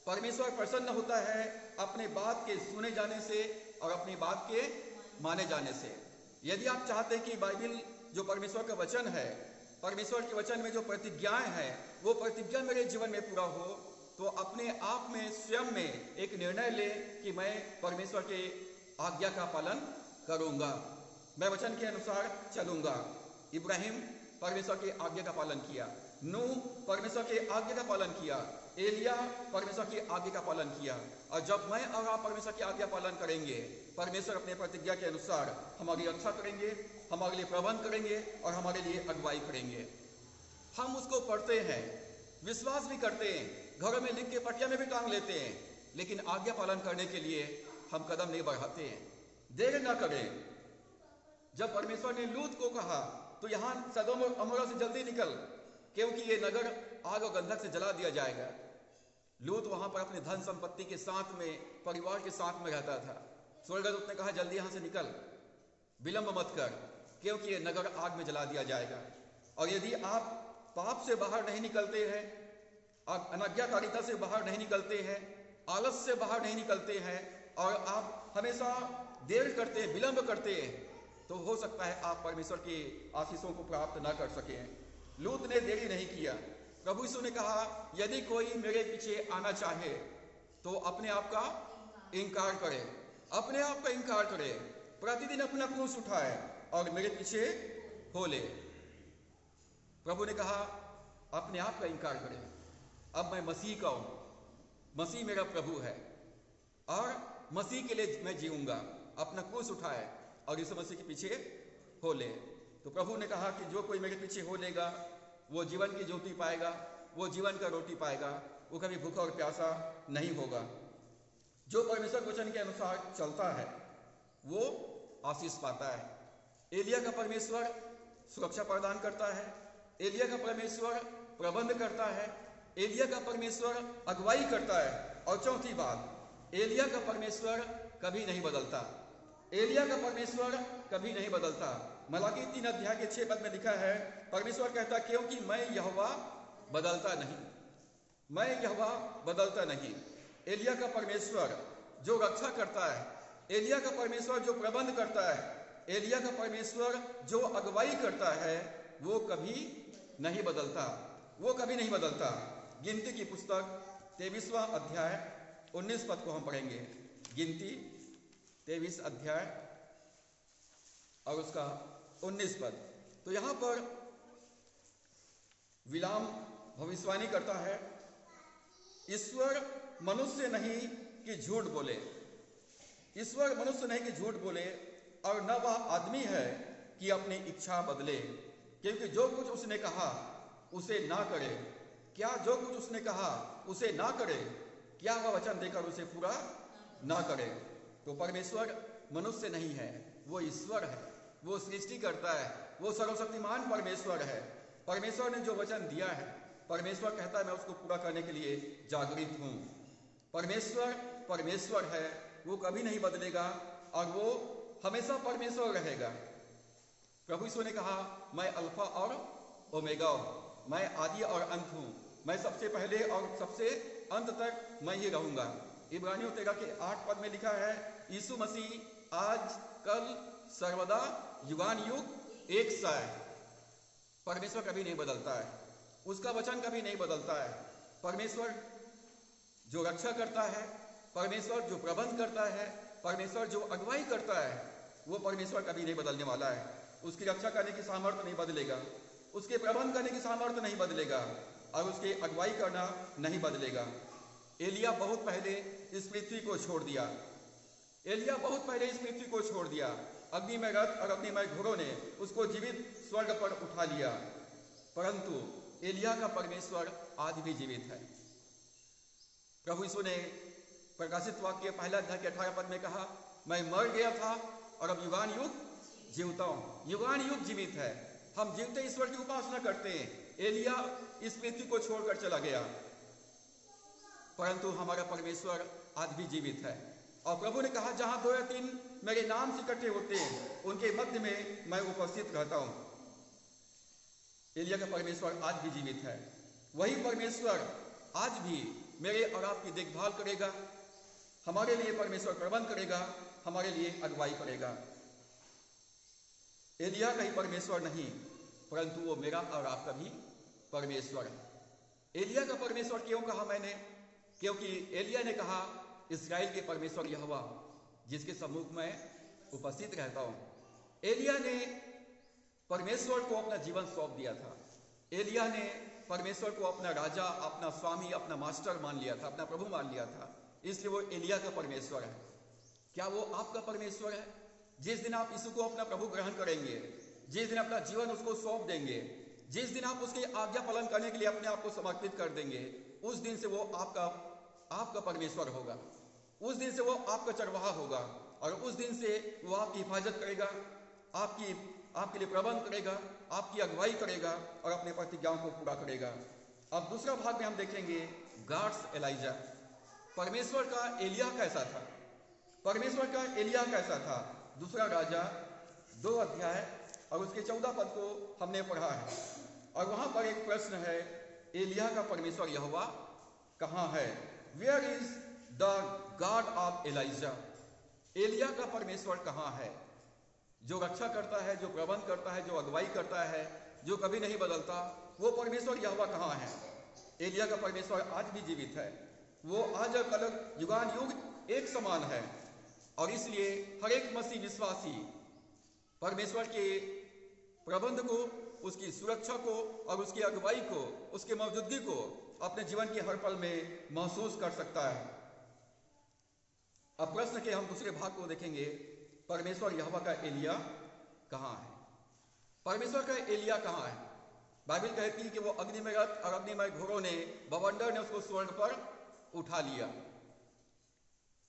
परमेश्वर प्रसन्न होता है अपने बात के सुने जाने से और अपनी बात के माने जाने से। यदि आप चाहते हैं कि बाइबल जो परमेश्वर का वचन है, परमेश्वर के वचन में जो प्रतिज्ञाएं हैं, वो प्रतिज्ञा मेरे जीवन में पूरा हो, तो अपने आप में, स्वयं में एक निर्णय ले कि मैं परमेश्वर के आज्ञा का पालन करूंगा, मैं वचन के अनुसार चलूंगा। इब्राहिम परमेश्वर की आज्ञा का पालन किया, नूह परमेश्वर के आज्ञा का पालन किया, एलिया परमेश्वर की आज्ञा का पालन किया। और जब मैं और आप परमेश्वर की आज्ञा पालन करेंगे, परमेश्वर अपने प्रतिज्ञा के अनुसार हमारी रक्षा करेंगे, हमारे लिए प्रबंध करेंगे और हमारे लिए अगुवाई करेंगे। हम उसको पढ़ते हैं, विश्वास भी करते हैं, घरों में लिख के पटिया में भी टांग लेते हैं, लेकिन आज्ञा पालन करने के लिए हम कदम नहीं बढ़ाते हैं। देर ना करें। जब परमेश्वर ने लूत को कहा तो यहाँ सदोम और अमोरा से जल्दी निकल, क्योंकि ये नगर आग और गंधक से जला दिया जाएगा। लूत वहां पर अपने धन संपत्ति के साथ में, परिवार के साथ में रहता था। स्वर्गदूत ने कहा जल्दी यहां से निकल, विलंब मत कर, क्योंकि ये नगर आग में जला दिया जाएगा। और यदि आप पाप से बाहर नहीं निकलते हैं, अनाज्ञाकारिता से बाहर नहीं निकलते हैं, आलस से बाहर नहीं निकलते हैं और आप हमेशा देर करते हैं, विलंब करते हैं, तो हो सकता है आप परमेश्वर की आशीषों को प्राप्त ना कर सकें। लूत ने देरी नहीं किया। प्रभु यीशु ने कहा यदि कोई मेरे पीछे आना चाहे तो अपने आप का इनकार करे, अपने आप का इनकार करे, प्रतिदिन अपना क्रूस उठाए और मेरे पीछे हो ले। प्रभु ने कहा अपने आप का इनकार करे। अब मैं मसीह का हूं, मसीह मेरा प्रभु है और मसीह के लिए मैं जीऊंगा। अपना क्रूस उठाए और यीशु मसीह के पीछे हो ले। तो प्रभु ने कहा कि जो कोई मेरे पीछे हो लेगा वो जीवन की ज्योति पाएगा, वो जीवन का रोटी पाएगा, वो कभी भूखा और प्यासा नहीं होगा। जो परमेश्वर वचन के अनुसार चलता है वो आशीष पाता है। एलिया का परमेश्वर सुरक्षा प्रदान करता है, एलिया का परमेश्वर प्रबंध करता है, एलिया का परमेश्वर अगुवाई करता है। और चौथी बात, एलिया का परमेश्वर कभी नहीं बदलता। एलिया का परमेश्वर कभी नहीं बदलता। मलाकी 3:6 में लिखा है, परमेश्वर कहता क्योंकि मैं यहोवा बदलता नहीं, मैं यहोवा बदलता नहीं। एलिया का परमेश्वर जो रक्षा करता है, एलिया का परमेश्वर जो प्रबंध करता है, एलिया का परमेश्वर जो अगुवाई करता है, वो कभी नहीं बदलता, वो कभी नहीं बदलता। गिनती की पुस्तक 23वां अध्याय 19 पद को हम पढ़ेंगे। गिनती 23 अध्याय और उसका 19 पद। तो यहां पर बिलाम भविष्यवाणी करता है, ईश्वर मनुष्य नहीं कि झूठ बोले, ईश्वर मनुष्य नहीं कि झूठ बोले, और न वह आदमी है कि अपनी इच्छा बदले, क्योंकि जो कुछ उसने कहा उसे ना करे, क्या जो कुछ उसने कहा उसे ना करे, क्या वह वचन देकर उसे पूरा ना करे। तो परमेश्वर मनुष्य नहीं है, वो ईश्वर है, वो सृष्टि करता है, वो सर्वशक्तिमान परमेश्वर है। परमेश्वर ने जो वचन दिया है, परमेश्वर कहता है मैं उसको पूरा करने के लिए जागृत हूं। परमेश्वर परमेश्वर है, वो कभी नहीं बदलेगा और वो हमेशा परमेश्वर रहेगा। प्रभु यीशु ने कहा, मैं अल्फा और ओमेगा हूं, मैं आदि और अंत हूं, मैं सबसे पहले और सबसे अंत तक मैं ही रहूंगा। इब्रानियों 13 के 8 पद में लिखा है, यीशु मसीह आज कल सर्वदा युगान युग एक सा है। परमेश्वर कभी नहीं बदलता है, उसका वचन कभी नहीं बदलता है। परमेश्वर जो रक्षा करता है, परमेश्वर जो प्रबंध करता है, परमेश्वर जो अगुवाई करता है, वो परमेश्वर कभी नहीं बदलने वाला है। उसकी रक्षा करने की सामर्थ्य नहीं बदलेगा, उसके प्रबंध करने की सामर्थ्य नहीं बदलेगा और उसके अगुवाई करना नहीं बदलेगा। एलिया बहुत पहले इस पृथ्वी को छोड़ दिया, एलिया बहुत पहले इस पृथ्वी को छोड़ दिया। अग्निमय रथ और अग्निमय घोड़ों ने उसको जीवित स्वर्ग पर उठा लिया, परंतु एलिया का परमेश्वर आज भी जीवित है। प्रभु यीशु ने प्रकाशित वाक्य 1 अध्याय के 18 पद में कहा, मैं मर गया था और अब युगान युग जीवता हूं। युगान युग जीवित है, हम जीवते ईश्वर की उपासना करते हैं। एलिया इस पृथ्वी को छोड़कर चला गया, परंतु हमारा परमेश्वर आज भी जीवित है। और प्रभु ने कहा, जहां 2 या 3 मेरे नाम से इकट्ठे होते हैं, उनके मध्य में मैं उपस्थित रहता हूं। एलिया का परमेश्वर आज भी जीवित है। वही परमेश्वर आज भी मेरे और आपकी देखभाल करेगा, हमारे लिए परमेश्वर प्रबंध करेगा, हमारे लिए अगुवाई करेगा। एलिया का ही परमेश्वर नहीं, परंतु वो मेरा और आपका भी परमेश्वर है। एलिया का परमेश्वर क्यों कहा मैंने? क्योंकि एलिया ने कहा, इस्राएल के परमेश्वर यहोवा जिसके सम्मुख में उपस्थित रहता हूं। एलिया ने परमेश्वर को अपना जीवन सौंप दिया था। एलिया ने परमेश्वर को अपना राजा, अपना स्वामी, अपना मास्टर मान लिया था, अपना प्रभु मान लिया था, इसलिए वो एलिया का परमेश्वर है। क्या वो आपका परमेश्वर है? जिस दिन आप यीशु को अपना प्रभु ग्रहण करेंगे, जिस दिन अपना जीवन उसको सौंप देंगे, जिस दिन आप उसके आज्ञा पालन करने के लिए अपने आप को समर्पित कर देंगे, उस दिन से वो आपका परमेश्वर होगा। उस दिन से वो आपका चरवाहा होगा और उस दिन से वो आपकी हिफाजत करेगा, आपके लिए प्रबंध करेगा, आपकी अगुवाई करेगा और अपने प्रतिज्ञाओं को पूरा करेगा। अब दूसरा भाग में हम देखेंगे गॉड्स एलाइजा। परमेश्वर का एलिया कैसा था? परमेश्वर का एलिया कैसा था? दूसरा राजा 2 अध्याय और उसके 14 पद को हमने पढ़ा है और वहां पर एक प्रश्न है, एलिया का परमेश्वर यहोवा कहां है? Where is the God of Elijah? एलिया का परमेश्वर कहां है? जो रक्षा करता है, जो प्रबंध करता है, जो अगुवाई करता है, जो कभी नहीं बदलता, वो परमेश्वर यहोवा कहां है? एलिया का परमेश्वर आज भी जीवित है। वो आज और कल युगान युग एक समान है और इसलिए हर एक मसीह विश्वासी परमेश्वर के प्रबंध को, उसकी सुरक्षा को और उसकी अगुवाई को, उसके मौजूदगी को अपने जीवन के हर पल में महसूस कर सकता है। अब प्रश्न के हम दूसरे भाग को देखेंगे, परमेश्वर यहोवा का एलिया कहां है? परमेश्वर का एलिया कहां है? बाइबल कहती है कि वो अग्निमय रथ और अग्निमय घोड़ों ने, बवंडर ने उसको स्वर्ग पर उठा लिया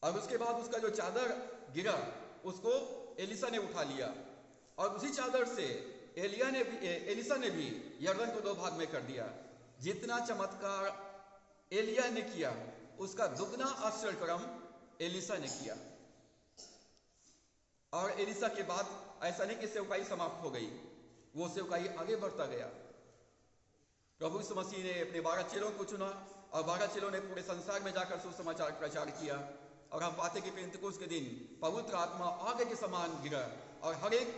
और उसके बाद उसका जो चादर गिरा उसको एलिसा ने उठा लिया और उसी चादर से एलिसा ने भी यरदन को 2 भाग में कर दिया। जितना चमत्कार एलिया ने किया उसका दुगना आश्चर्य कर्म एलिसा ने किया। और एलिसा के बाद ऐसा नहीं कि सेवकाई समाप्त हो गई, वो सेवकाई आगे बढ़ता गया। प्रभु यीशु मसीह ने अपने 12 चेलों को चुना और 12 चेलों ने पूरे संसार में जाकर सुसमाचार प्रचार किया और हम पाते कि पेंतिकोस्त के दिन पवित्र आत्मा आग के समान गिरा और हर एक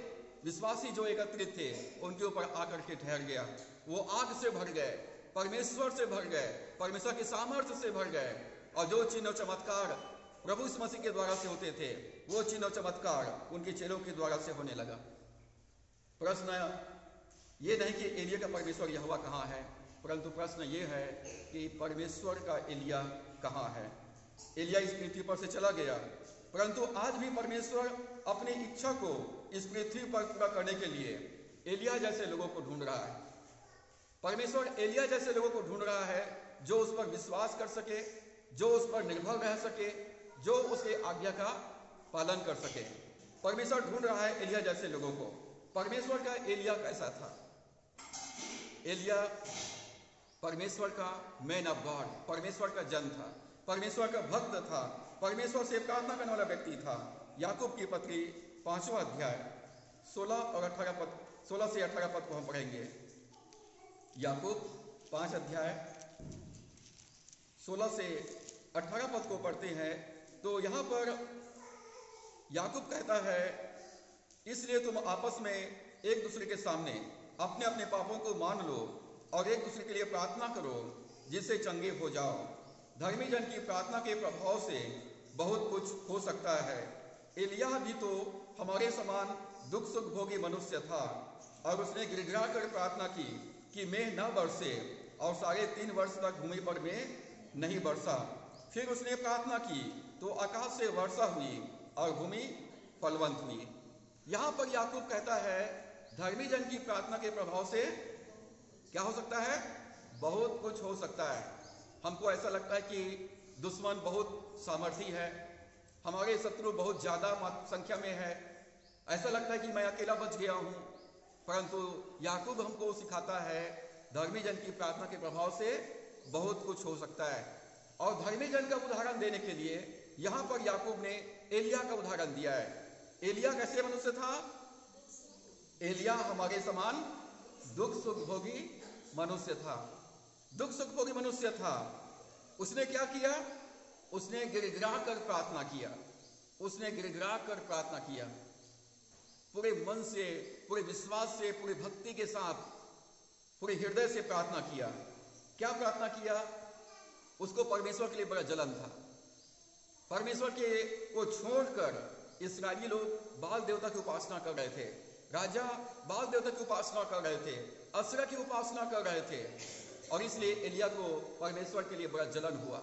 विश्वासी जो एकत्रित थे उनके ऊपर आकर के ठहर गया। वो आग से भर गए, परमेश्वर से भर गए, परमेश्वर के सामर्थ्य से भर गए और जो चिन्ह और चमत्कार प्रभु यीशु मसीह के द्वारा से होते थे वो चिन्ह और चमत्कार उनके चेलों के द्वारा से होने लगा। प्रश्न ये नहीं कि एलिया का परमेश्वर यहोवा कहाँ है, परंतु प्रश्न ये है कि परमेश्वर का एलिया कहाँ है। एलिया इस पृथ्वी पर से चला गया, परंतु आज भी परमेश्वर अपनी इच्छा को इस पृथ्वी पर पूरा करने के लिए एलिया जैसे लोगों को ढूंढ रहा है। परमेश्वर एलिया जैसे लोगों को ढूंढ रहा है जो उस पर विश्वास कर सके, जो उस पर निर्भर रह सके, जो उसके आज्ञा का पालन कर सके। परमेश्वर ढूंढ रहा है एलिया जैसे लोगों को। परमेश्वर का एलिया कैसा था? एलिया परमेश्वर का मैन ऑफ गॉड, परमेश्वर का जन था, परमेश्वर का भक्त था, परमेश्वर से प्रार्थना करने वाला व्यक्ति था। याकूब की पत्री 5वां अध्याय 16 से 18 पद को हम पढ़ेंगे। याकूब 5 अध्याय 16 से 18 पद को पढ़ते हैं तो यहाँ पर याकूब कहता है, इसलिए तुम आपस में एक दूसरे के सामने अपने अपने पापों को मान लो और एक दूसरे के लिए प्रार्थना करो जिससे चंगे हो जाओ। धर्मी जन की प्रार्थना के प्रभाव से बहुत कुछ हो सकता है। एलिया भी तो हमारे समान दुख सुख भोगी मनुष्य था और उसने गिड़गिड़ा कर प्रार्थना की कि मेघ न बरसे, और 3.5 वर्ष तक भूमि पर मेघ नहीं बरसा। फिर उसने प्रार्थना की तो आकाश से वर्षा हुई और भूमि फलवंत हुई। यहाँ पर याकूब कहता है धर्मी जन की प्रार्थना के प्रभाव से क्या हो सकता है? बहुत कुछ हो सकता है। हमको ऐसा लगता है कि दुश्मन बहुत सामर्थी है, हमारे शत्रु बहुत ज़्यादा संख्या में है, ऐसा लगता है कि मैं अकेला बच गया हूँ। परंतु याकूब हमको सिखाता है धर्मी जन की प्रार्थना के प्रभाव से बहुत कुछ हो सकता है। और धर्मी जन का उदाहरण देने के लिए यहाँ पर याकूब ने एलिया का उदाहरण दिया है। एलिया कैसे मनुष्य था? एलिया हमारे समान दुख सुख भोगी मनुष्य था, दुख सुख भोगी मनुष्य था। उसने क्या किया? उसने गिड़गिड़ा कर प्रार्थना किया, उसने गिड़गिड़ा कर प्रार्थना किया, पूरे मन से, पूरे विश्वास से, पूरी भक्ति के साथ, पूरे हृदय से प्रार्थना किया। क्या प्रार्थना किया? उसको परमेश्वर के लिए बड़ा जलन था। परमेश्वर के को छोड़कर इस्राएली लोग बाल देवता की उपासना कर रहे थे, राजा बाल देवता की उपासना कर रहे थे, असरा की उपासना कर रहे थे, और इसलिए एलिया को परमेश्वर के लिए बड़ा जलन हुआ।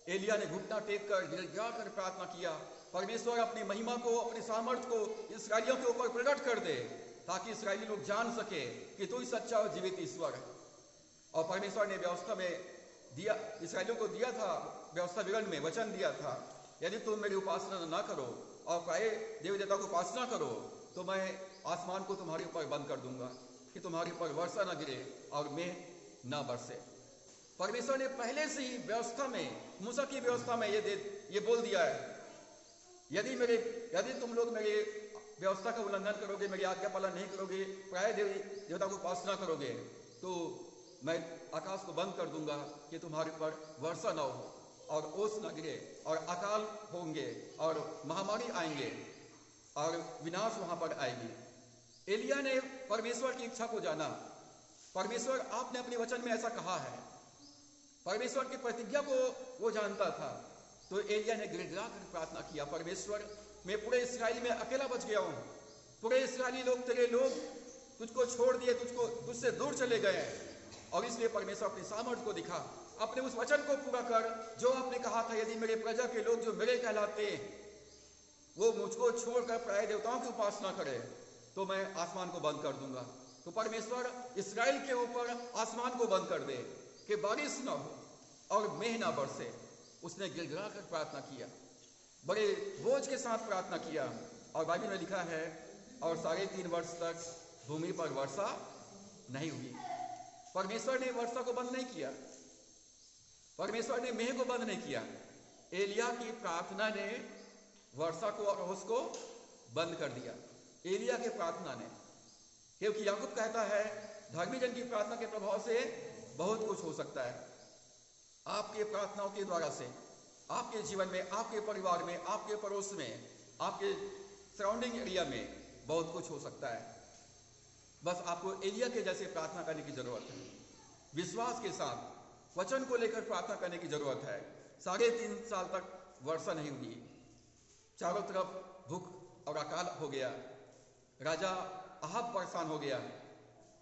एलिया ने घुटना टेक कर गिड़गिड़ा कर प्रार्थना किया, परमेश्वर अपनी महिमा को, अपने सामर्थ्य को इस्राएलियों के ऊपर प्रकट कर दे ताकि इस्राएली लोग जान सके कि तू ही सच्चा और जीवित ईश्वर है। और परमेश्वर ने व्यवस्था में दिया, इस्राएलियों को दिया था, व्यवस्था विवरण में वचन दिया था, यदि तुम मेरी उपासना न करो और प्राय देवी देवता को उपासना करो तो मैं आसमान को तुम्हारे ऊपर बंद कर दूंगा कि तुम्हारे ऊपर वर्षा न गिरे और मेघ न बरसे। परमेश्वर ने पहले से ही व्यवस्था में, मूसा की व्यवस्था में ये बोल दिया है, यदि तुम लोग मेरी व्यवस्था का उल्लंघन करोगे, मेरी आज्ञा पालन नहीं करोगे, प्राय देवी देवता को उपासना करोगे, तो मैं आकाश को बंद कर दूंगा कि तुम्हारे ऊपर वर्षा न हो और ओस न गिरे और अकाल होंगे और महामारी आएंगे और विनाश वहां पर आएगी। एलिया ने परमेश्वर की इच्छा को जाना। परमेश्वर आपने अपने वचन में ऐसा कहा है, परमेश्वर की प्रतिज्ञा को वो जानता था। तो एलिया ने गिड़गिड़ा कर प्रार्थना किया, परमेश्वर मैं पूरे इस्राएल में अकेला बच गया हूँ, पूरे इस्राएली लोग, तेरे लोग तुझको छोड़ दिए, तुझसे दूर चले गए, और इसलिए परमेश्वर अपनी सामर्थ्य को दिखा, अपने उस वचन को पूरा कर जो आपने कहा था, यदि मेरे प्रजा के लोग जो मेरे कहलाते वो मुझको छोड़कर प्राय देवताओं की उपासना करे तो मैं आसमान को बंद कर दूंगा। तो परमेश्वर इस्राएल के ऊपर आसमान को बंद कर दे कि बारिश न हो और मेघ न बरसे। उसने गिड़गिड़ा कर प्रार्थना किया, बड़े बोझ के साथ प्रार्थना किया, और बाइबल में लिखा है और 3.5 वर्ष तक भूमि पर वर्षा नहीं हुई। परमेश्वर ने वर्षा को बंद नहीं किया, परमेश्वर ने मेघ को बंद नहीं किया। एलिया की प्रार्थना ने वर्षा को और उसको बंद कर दिया, एलिया के प्रार्थना ने। क्योंकि याकूब कहता है धर्मी जन की प्रार्थना के प्रभाव से बहुत कुछ हो सकता है। आपके प्रार्थनाओं के द्वारा से आपके जीवन में, आपके परिवार में, आपके पड़ोस में, आपके सराउंडिंग एरिया में बहुत कुछ हो सकता है। बस आपको एलिया के जैसे प्रार्थना करने की जरूरत है, विश्वास के साथ वचन को लेकर प्रार्थना करने की जरूरत है। 3.5 साल तक वर्षा नहीं हुई, चारों तरफ भूख और अकाल हो गया, राजा अहाब परेशान हो गया,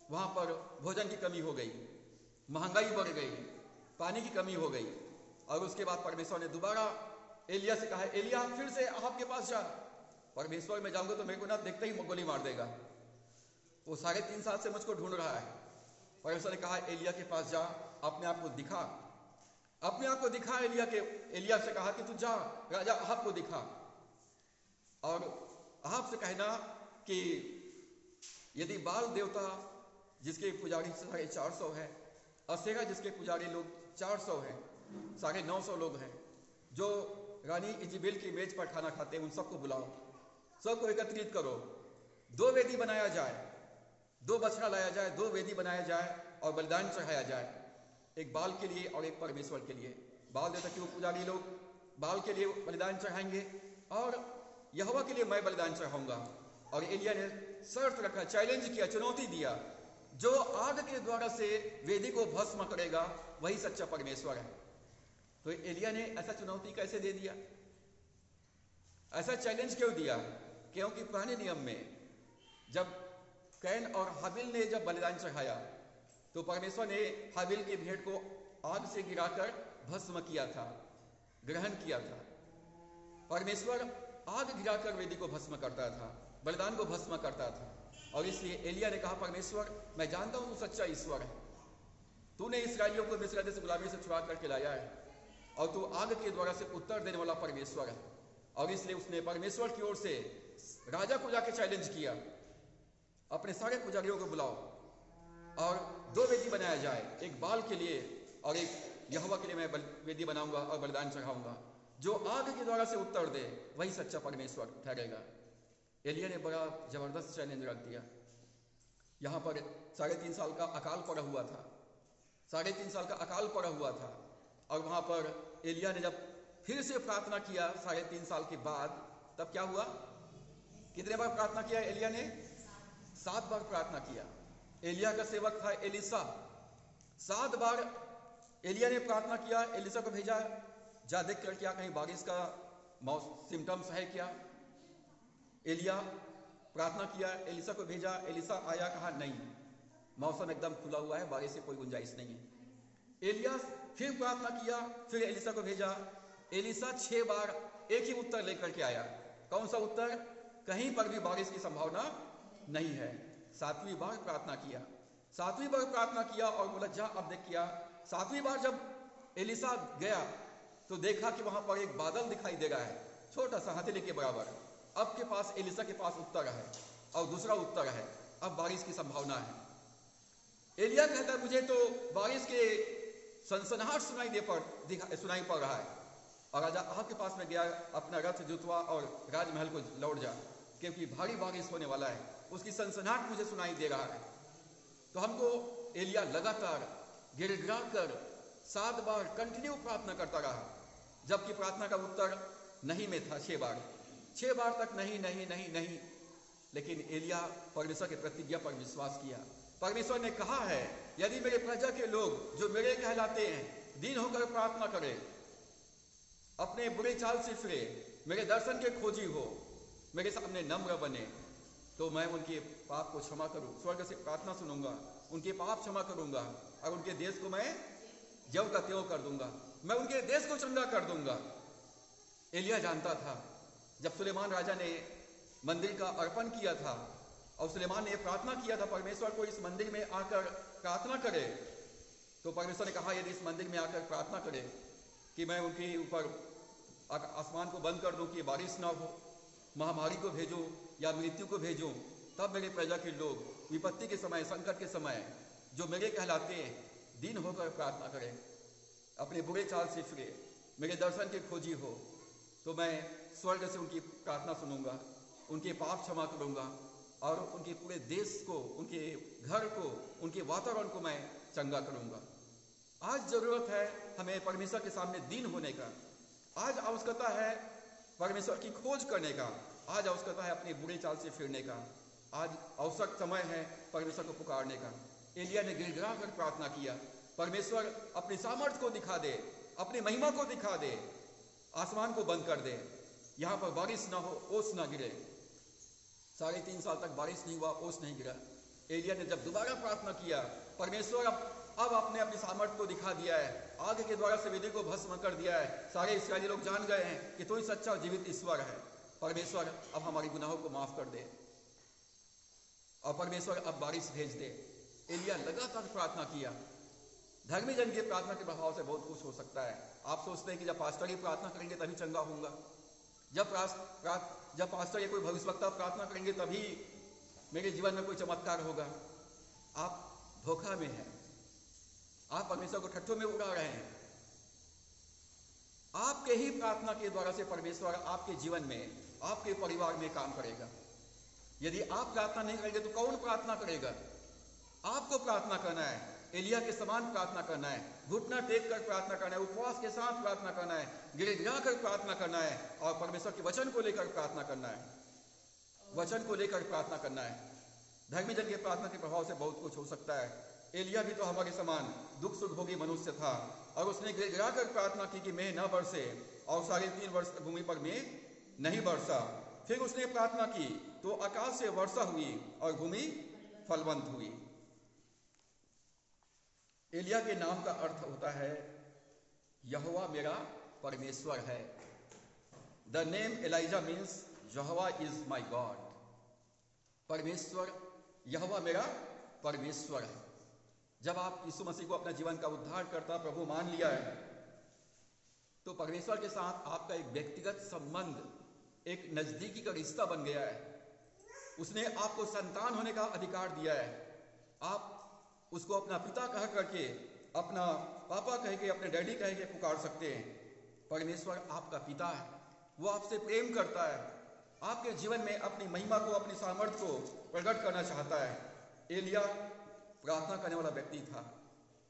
वहाँ पर भोजन की कमी हो गई, महंगाई बढ़ गई, पानी की कमी हो गई। और उसके बाद परमेश्वर ने दोबारा एलिया से कहा, एलिया फिर से अहाब के पास जा। परमेश्वर मैं जाऊंगा तो मेरे को ना देखते ही गोली मार देगा, वो 3.5 साल से मुझको ढूंढ रहा है। परमेश्वर ने कहा एलिया के पास जा, अपने आप को दिखा, अपने आप को दिखा। एलिया से कहा कि तू जा राजा अहाब को दिखा, और अहाब से कहना कि यदि बाल देवता जिसके पुजारी 450 है, असेरा जिसके पुजारी लोग 400 हैं, 950 लोग हैं, जो रानी इजबेल की मेज पर खाना खाते हैं, उन सबको बुलाओ, सबको एकत्रित करो, 2 वेदी बनाया जाए, 2 बछड़ा लाया जाए, 2 वेदी बनाया जाए और बलिदान चढ़ाया जाए, एक बाल के लिए और एक परमेश्वर के लिए। बाल देवता के पुजारी लोग बाल के लिए बलिदान चढ़ाएंगे और यहोवा के लिए मैं बलिदान चढ़ाऊंगा। और एलिया ने शर्त रखा, चैलेंज किया, चुनौती दिया, जो आग के द्वारा से वेदी को भस्म करेगा वही सच्चा परमेश्वर है। तो एलिया ने ऐसा चुनौती कैसे दे दिया, ऐसा चैलेंज क्यों दिया? क्योंकि पुराने नियम में जब कैन और हाबिल ने जब बलिदान चढ़ाया तो परमेश्वर ने हाबिल की भेंट को आग से गिराकर भस्म किया था, ग्रहण किया था। परमेश्वर आग गिराकर वेदी को भस्म करता था, बलिदान को भस्म करता था। और इसलिए एलिया ने कहा, परमेश्वर मैं जानता हूं तू सच्चा ईश्वर है, तूने इसराइलियों को मिस्र देश से गुलामी से छुड़ा करके लाया है और तू आग के द्वारा से उत्तर देने वाला परमेश्वर है। और इसलिए उसने परमेश्वर की ओर से राजा को जाके चैलेंज किया, अपने सारे पुजारियों को बुलाओ और 2 वेदी बनाया जाए, एक बाल के लिए और एक यहोवा के लिए मैं वेदी बनाऊंगा और बलिदान चढ़ाऊंगा। जो आग के द्वारा से उत्तर दे वही सच्चा परमेश्वर ठहरेगा। एलिया ने बड़ा जबरदस्त चैलेंज रख दिया। यहाँ पर 3.5 साल का अकाल पड़ा हुआ था, 3.5 साल का अकाल पड़ा हुआ था। और वहाँ पर एलिया ने जब फिर से प्रार्थना किया 3.5 साल के बाद, तब क्या हुआ? कितने बार प्रार्थना किया एलिया ने? 7 बार प्रार्थना किया। एलिया का सेवक था एलीसा, 7 बार एलिया ने प्रार्थना किया। एलीसा को भेजा, जा देख कर क्या कहीं बारिश का सिम्टम्स है क्या। एलिया प्रार्थना किया, एलीसा को भेजा, एलीसा आया, कहा नहीं, मौसम एकदम खुला हुआ है, बारिश से कोई गुंजाइश नहीं है। एलिया फिर प्रार्थना किया, फिर एलीसा को भेजा। एलीसा 6 बार एक ही उत्तर लेकर के आया। कौन सा उत्तर? कहीं पर भी बारिश की संभावना नहीं है। 7वीं बार प्रार्थना किया, 7वीं बार प्रार्थना किया और बोला जा अब देख किया। 7वीं बार जब एलीसा गया तो देखा कि वहां पर एक बादल दिखाई दे रहा है, छोटा सा हथेली के बराबर। अब के पास एलीसा के पास उत्तर है और दूसरा उत्तर है, अब बारिश की संभावना है। एलिया कहता है मुझे तो बारिश के सनसनाहट सुनाई पड़ रहा है। और राजा अहाब के पास में गया, अपना रथ जुतवा और राजमहल को लौट जा, क्योंकि भारी बारिश होने वाला है, उसकी सनसनाहट मुझे सुनाई दे रहा है। तो हमको एलिया लगातार गिड़गिड़ा कर 7 बार कंटिन्यू प्रार्थना करता रहा, जबकि प्रार्थना का उत्तर नहीं में था। 6 बार तक नहीं नहीं नहीं नहीं। लेकिन एलिया परमेश्वर के प्रतिज्ञा पर विश्वास किया। परमेश्वर ने कहा है, यदि मेरे प्रजा के लोग जो मेरे कहलाते हैं दीन होकर प्रार्थना करें, अपने बुरे चाल से फिरे, मेरे दर्शन के खोजी हो, मेरे सामने नम्र बने, तो मैं उनके पाप को क्षमा करूं, स्वर्ग से प्रार्थना सुनूंगा, उनके पाप क्षमा करूंगा और उनके देश को मैं ज्यों का त्यों कर दूंगा, मैं उनके देश को चंगा कर दूंगा। एलिया जानता था, जब सुलेमान राजा ने मंदिर का अर्पण किया था और सुलेमान ने प्रार्थना किया था परमेश्वर को इस मंदिर में आकर प्रार्थना करे, तो परमेश्वर ने कहा यदि इस मंदिर में आकर प्रार्थना करे कि मैं उनके ऊपर आसमान को बंद कर दूं कि बारिश ना हो, महामारी को भेजूं या मृत्यु को भेजूं, तब मेरे प्रजा के लोग विपत्ति के समय, संकट के समय जो मेरे कहलाते हैं दीन होकर प्रार्थना करें, अपने बुरे चाल से फिरे, मेरे दर्शन के खोजी हो, तो मैं स्वर्ग से उनकी प्रार्थना सुनूंगा, उनके पाप क्षमा करूंगा और उनके पूरे देश को, उनके घर को, उनके वातावरण को मैं चंगा करूंगा। आज जरूरत है हमें परमेश्वर के सामने दीन होने का, आज आवश्यकता है परमेश्वर की खोज करने का, आज आवश्यकता है अपने बुरे चाल से फिरने का, आज आवश्यक समय है परमेश्वर को पुकारने का। एलिया ने गिड़गिड़ा कर प्रार्थना किया, परमेश्वर अपनी सामर्थ्य को दिखा दे, अपनी महिमा को दिखा दे, आसमान को बंद कर दे यहाँ पर बारिश ना हो, ओस ना गिरे। 3.5 साल तक बारिश नहीं हुआ, ओस नहीं गिरा। एलिया ने जब दोबारा प्रार्थना किया, परमेश्वर अब आपने अपनी सामर्थ्य को दिखा दिया है, आग के द्वारा से विधि को भस्म कर दिया है, सारे इस्राएली लोग जान गए हैं कि तू ही सच्चा और जीवित ईश्वर है। परमेश्वर अब हमारी गुनाहों को माफ कर दे और परमेश्वर अब बारिश भेज दे। एलिया लगातार प्रार्थना किया। धर्मी जन की प्रार्थना के प्रभाव से बहुत कुछ हो सकता है। आप सोचते हैं कि जब पास्टर ही प्रार्थना करेंगे तभी चंगा होऊंगा, जब पास्टर या कोई भविष्यवक्ता प्रार्थना करेंगे तभी मेरे जीवन में कोई चमत्कार होगा। आप धोखा में हैं, आप परमेश्वर को ठट्ठों में उड़ा रहे हैं। आपके ही प्रार्थना के द्वारा से परमेश्वर आपके जीवन में, आपके परिवार में काम करेगा। यदि आप प्रार्थना नहीं करेंगे तो कौन प्रार्थना करेगा? आपको प्रार्थना करना है, एलिया के समान प्रार्थना करना है, घुटना टेक कर प्रार्थना करना है, उपवास के साथ प्रार्थना करना है, गिड़गिड़ा कर प्रार्थना करना है और परमेश्वर के वचन को लेकर प्रार्थना करना है, वचन को लेकर प्रार्थना करना है। धर्मी जन के प्रार्थना के प्रभाव से बहुत कुछ हो सकता है। एलिया भी तो हमारे समान दुख सुख भोगी मनुष्य था और उसने गिड़गिड़ा कर प्रार्थना की कि मेघ न बरसे, और 3.5 वर्ष भूमि पर मेघ नहीं बरसा। फिर उसने प्रार्थना की तो आकाश से वर्षा हुई और भूमि फलवंत हुई। एलिया के नाम का अर्थ होता है यहोवा मेरा परमेश्वर है। द नेम एलाइजा मीन्स यहोवा इज माई गॉड। परमेश्वर, यहोवा मेरा परमेश्वर है। जब आप यीशु मसीह को अपना जीवन का उद्धारकर्ता प्रभु मान लिया है तो परमेश्वर के साथ आपका एक व्यक्तिगत संबंध, एक नजदीकी का रिश्ता बन गया है। उसने आपको संतान होने का अधिकार दिया है। आप उसको अपना पिता कह करके, अपना पापा कह के, अपने डैडी कह के पुकार सकते हैं। परमेश्वर आपका पिता है, वो आपसे प्रेम करता है, आपके जीवन में अपनी महिमा को, अपनी सामर्थ्य को प्रकट करना चाहता है। एलिया प्रार्थना करने वाला व्यक्ति था।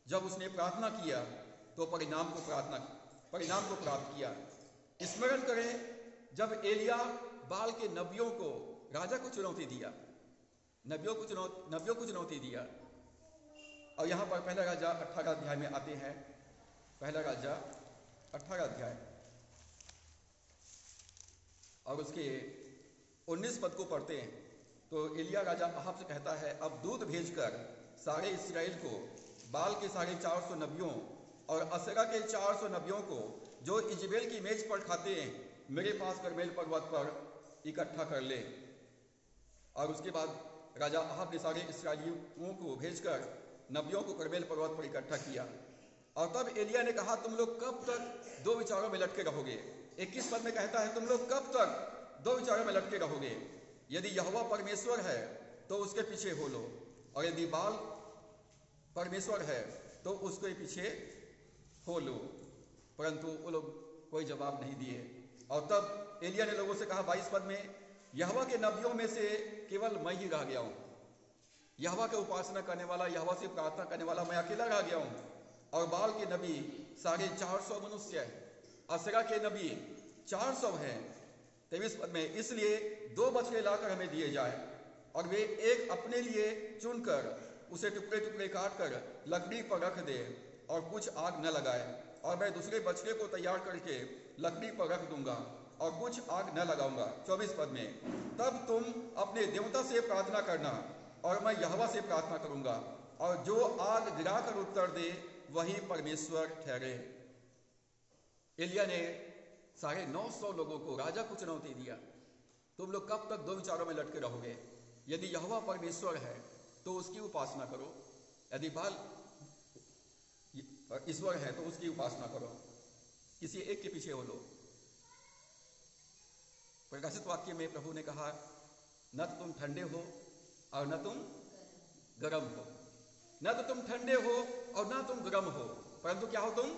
जब उसने प्रार्थना किया तो परिणाम को प्राप्त किया। स्मरण करें जब एलिया बाल के नबियों को, राजा को चुनौती दिया, नबियों को चुनौती दिया। और यहाँ पर पहला राजा 18 अध्याय में आते हैं। पहला राजा 18 अध्याय और उसके 19 पद को पढ़ते हैं तो एलिया राजा अहाब से कहता है, अब दूत भेजकर सारे इस्राएल को, बाल के 450 नबियों और अशेरा के 400 नबियों को जो इजबेल की मेज पर खाते हैं, मेरे पास करमेल पर्वत पर इकट्ठा कर ले। और उसके बाद राजा अहाब ने सारे इस्राएलियों को भेजकर नबियों को करमेल पर्वत पर इकट्ठा किया। और तब एलिया ने कहा, तुम लोग कब तक दो विचारों में लटके रहोगे? 21 पद में कहता है, तुम लोग कब तक दो विचारों में लटके रहोगे? यदि यहोवा परमेश्वर है तो उसके पीछे हो लो, और यदि बाल परमेश्वर है तो उसके पीछे हो लो। परंतु वो लोग कोई जवाब नहीं दिए। और तब एलिया ने लोगों से कहा 22 पद में, यहोवा के नबियों में से केवल मैं ही रह गया हूँ। यहोवा के उपासना करने वाला, यहोवा से प्रार्थना करने वाला मैं अकेला रह गया हूँ। और बाल के नबी 450 मनुष्य है, अशेरा के नबी 400 हैं। 23 पद में, इसलिए 2 बछड़े लाकर हमें दिए जाए और वे एक अपने लिए चुनकर उसे टुकड़े टुकड़े काट कर लकड़ी पर रख दे और कुछ आग न लगाए, और मैं दूसरे बछड़े को तैयार करके लकड़ी पर रख दूंगा और कुछ आग न लगाऊंगा। 24 पद में, तब तुम अपने देवता से प्रार्थना करना और मैं यहोवा से प्रार्थना करूंगा, और जो आग गिराकर उत्तर दे वही परमेश्वर ठहरे। एलिया ने 950 लोगों को, राजा को चुनौती दिया, तुम लोग कब तक दो विचारों में लटके रहोगे? यदि यहोवा परमेश्वर है तो उसकी उपासना करो, यदि बाल ईश्वर है तो उसकी उपासना करो, किसी एक के पीछे हो लो। प्रकाशित वाक्य में प्रभु ने कहा, न तो तुम ठंडे हो और न तुम गर्म हो, न तो तुम ठंडे हो और न तुम गर्म हो, परंतु क्या हो? तुम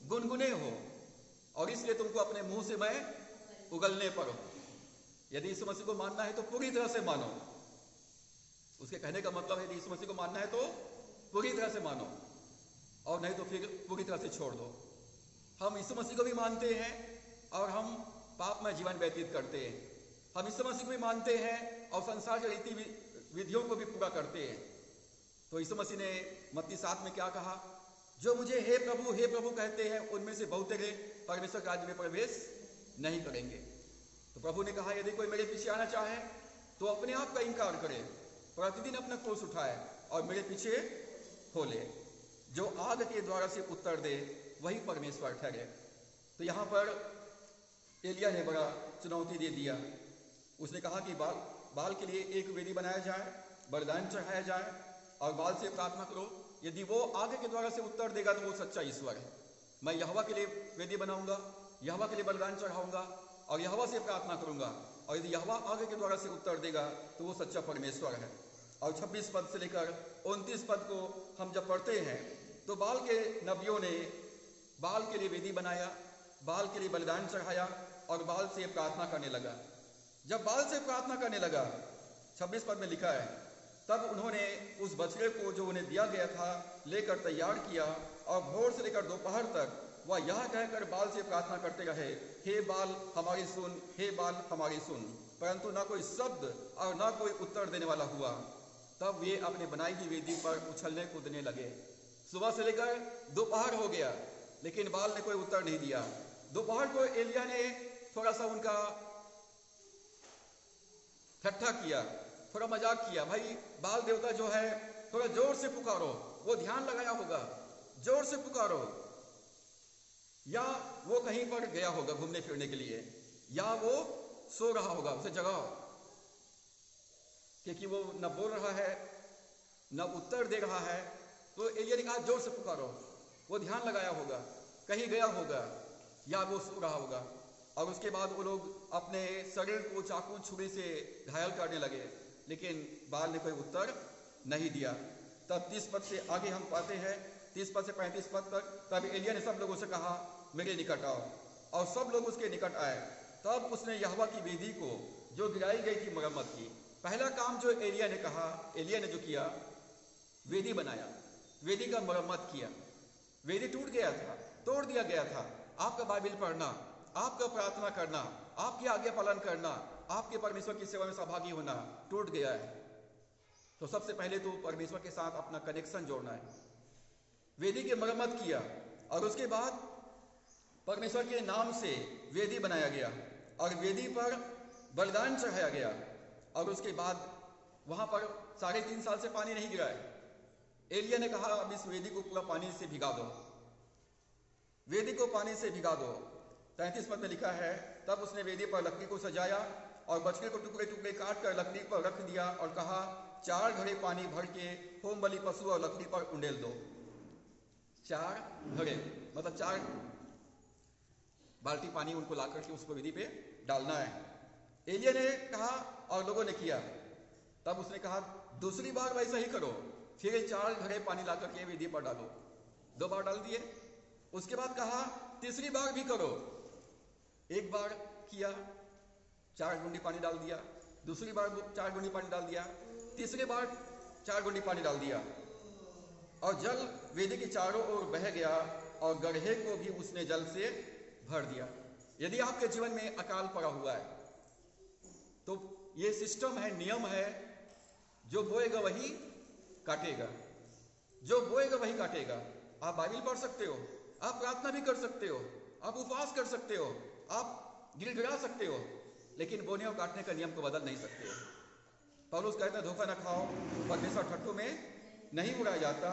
गुनगुने हो, और इसलिए तुमको अपने मुंह से मैं उगलने पर हो। यदि यीशु मसीह को मानना है तो पूरी तरह से मानो। उसके कहने का मतलब है यदि यीशु मसीह को मानना है तो पूरी तरह से मानो, और नहीं तो फिर पूरी तरह से छोड़ दो। हम यीशु मसीह को भी मानते हैं और हम पाप में जीवन व्यतीत करते हैं। हम यीशु मसीह को भी मानते हैं और संसार के रीति विधियों को भी पूरा करते हैं। तो यीशु मसीह ने मत्ती 7 में क्या कहा? जो मुझे हे प्रभु कहते हैं उनमें से बहुतेरे परमेश्वर के राज्य में प्रवेश नहीं करेंगे। तो प्रभु ने कहा यदि कोई मेरे पीछे आना चाहे तो अपने आप का इनकार करे, प्रतिदिन अपना क्रूस उठाए और मेरे पीछे हो ले। जो आग के द्वारा से उत्तर दे वही परमेश्वर ठहरे। तो यहाँ पर एलिया ने बड़ा चुनौती दे दिया। उसने कहा कि बाल के लिए एक वेदी बनाया जाए, बलिदान चढ़ाया जाए और बाल से प्रार्थना करो। यदि वो आग के द्वारा से उत्तर देगा तो वो सच्चा ईश्वर है। मैं यहोवा के लिए वेदी बनाऊंगा, यहोवा के लिए बलिदान चढ़ाऊंगा और यहोवा से प्रार्थना करूंगा, और यदि यहोवा आग के द्वारा से उत्तर देगा तो वो सच्चा परमेश्वर है। और 26 पद से लेकर 29 पद को हम जब पढ़ते हैं तो बाल के नबियों ने बाल के लिए वेदी बनाया, बाल के लिए बलिदान चढ़ाया और बाल से प्रार्थना करने लगा। जब बाल से प्रार्थना करने लगा, 26 पद में लिखा है, तब उन्होंने उस बछड़े को जो उन्हें दिया गया था लेकर तैयार किया और भोर से लेकर दोपहर तक वह यह कहकर बाल से प्रार्थना करते रहे, हे बाल हमारी सुन, हे बाल हमारी सुन। परंतु ना कोई शब्द और ना कोई उत्तर देने वाला हुआ। तब वे अपने बनाई हुई वेदी पर उछलने कूदने लगे। सुबह से लेकर दोपहर हो गया लेकिन बाल ने कोई उत्तर नहीं दिया। दोपहर को एलिया ने थोड़ा सा उनका ठट्ठा किया, थोड़ा मजाक किया, भाई बाल देवता जो है थोड़ा जोर से पुकारो, वो ध्यान लगाया होगा, जोर से पुकारो। या वो कहीं पर गया होगा घूमने फिरने के लिए, या वो सो रहा होगा, उसे जगाओ, क्योंकि वो न बोल रहा है न उत्तर दे रहा है। तो एलिया ने कहा जोर से पुकारो। वो ध्यान लगाया होगा, कहीं गया होगा या वो सो रहा होगा। और उसके बाद वो लोग अपने शरीर को चाकू छुरी से घायल करने लगे, लेकिन बाल ने कोई उत्तर नहीं दिया। तब 30 पद से आगे हम पाते हैं, 30 पद से 35 पद तक, तब एलिया ने सब लोगों से कहा मेरे निकट आओ, और सब लोग उसके निकट आए। तब उसने यहोवा की वेदी को जो गिराई गई थी मरम्मत की। पहला काम जो एलिया ने जो किया, वेदी बनाया, वेदी का मरम्मत किया। वेदी टूट गया था, तोड़ दिया गया था। आपका बाइबल पढ़ना, आपका प्रार्थना करना, आपकी आज्ञा पालन करना, आपके परमेश्वर की सेवा में सहभागी होना टूट गया है। तो सबसे पहले तो परमेश्वर के साथ अपना कनेक्शन जोड़ना है। वेदी की मरम्मत किया और उसके बाद परमेश्वर के नाम से वेदी बनाया गया और वेदी पर बलिदान चढ़ाया गया। और उसके बाद वहां पर 3.5 साल से पानी नहीं गिरा है। एलिया ने कहा अब इस वेदी को पूरा पानी से भिगा दो, वेदी को पानी से भिगा दो। 33 पद में लिखा है, तब उसने वेदी पर लकड़ी को सजाया और बछड़े को टुकड़े टुकड़े काट कर लकड़ी पर रख दिया और कहा 4 घड़े पानी भर के होम बलि पशु और लकड़ी पर उंडेल दो। 4 घड़े मतलब 4 बाल्टी पानी उनको लाकर के उसको वेदी पे डालना है। एलिया ने कहा और लोगों ने किया। तब उसने कहा दूसरी बार वैसा ही करो, फिर 4 घड़े पानी लाकर के वेदी पर डालो। 2 बार डाल दिए। उसके बाद कहा तीसरी बार भी करो। 1 बार किया, 4 गुंडी पानी डाल दिया। दूसरी बार 4 गुंडी पानी डाल दिया। तीसरी बार 4 गुंडी पानी डाल दिया और जल वेदी के चारों ओर बह गया और गड्ढे को भी उसने जल से भर दिया। यदि आपके जीवन में अकाल पड़ा हुआ है तो ये सिस्टम है, नियम है, जो बोएगा वही काटेगा, जो बोएगा वही काटेगा। आप बाइबल पढ़ सकते हो, आप प्रार्थना भी कर सकते हो, आप उपवास कर सकते हो, आप गिड़गिड़ा सकते हो, लेकिन बोने और काटने का नियम को बदल नहीं सकते हो। पौलुस कहता है धोखा न खाओ, परमेश्वर ठट्ठों में नहीं उड़ाया जाता,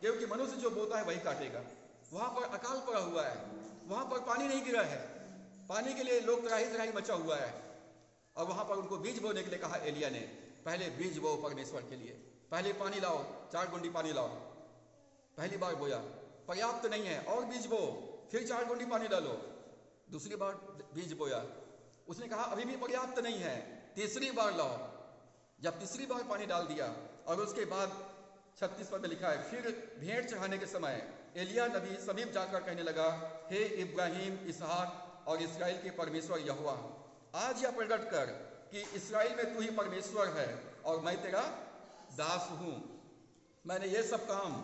क्योंकि मनुष्य जो बोता है वही काटेगा। वहां पर अकाल पड़ा हुआ है, वहां पर पानी नहीं गिरा है, पानी के लिए लोग तराही तराही मचा हुआ है और वहां पर उनको बीज बोने के लिए कहा एलिया ने, पहले बीज बो परमेश्वर के लिए, पहले पानी लाओ, 4 गुंडी पानी लाओ। पहली बार बोया, पर्याप्त नहीं है, और बीज बो, फिर 4 गुंडी पानी डालो। दूसरी बार बीज बोया, उसने कहा अभी भी पर्याप्त नहीं है, तीसरी बार लाओ। जब तीसरी बार पानी डाल दिया और उसके बाद 36 पद में लिखा है, फिर भेंट चढ़ाने के समय एलिया नबी समीप जाकर कहने लगा, हे इब्राहिम, इसहाक और इस्राएल के परमेश्वर यहोवा, आज यह प्रकट कर कि इस्राएल में तू ही परमेश्वर है और मैं तेरा दास हूं। मैंने ये सब काम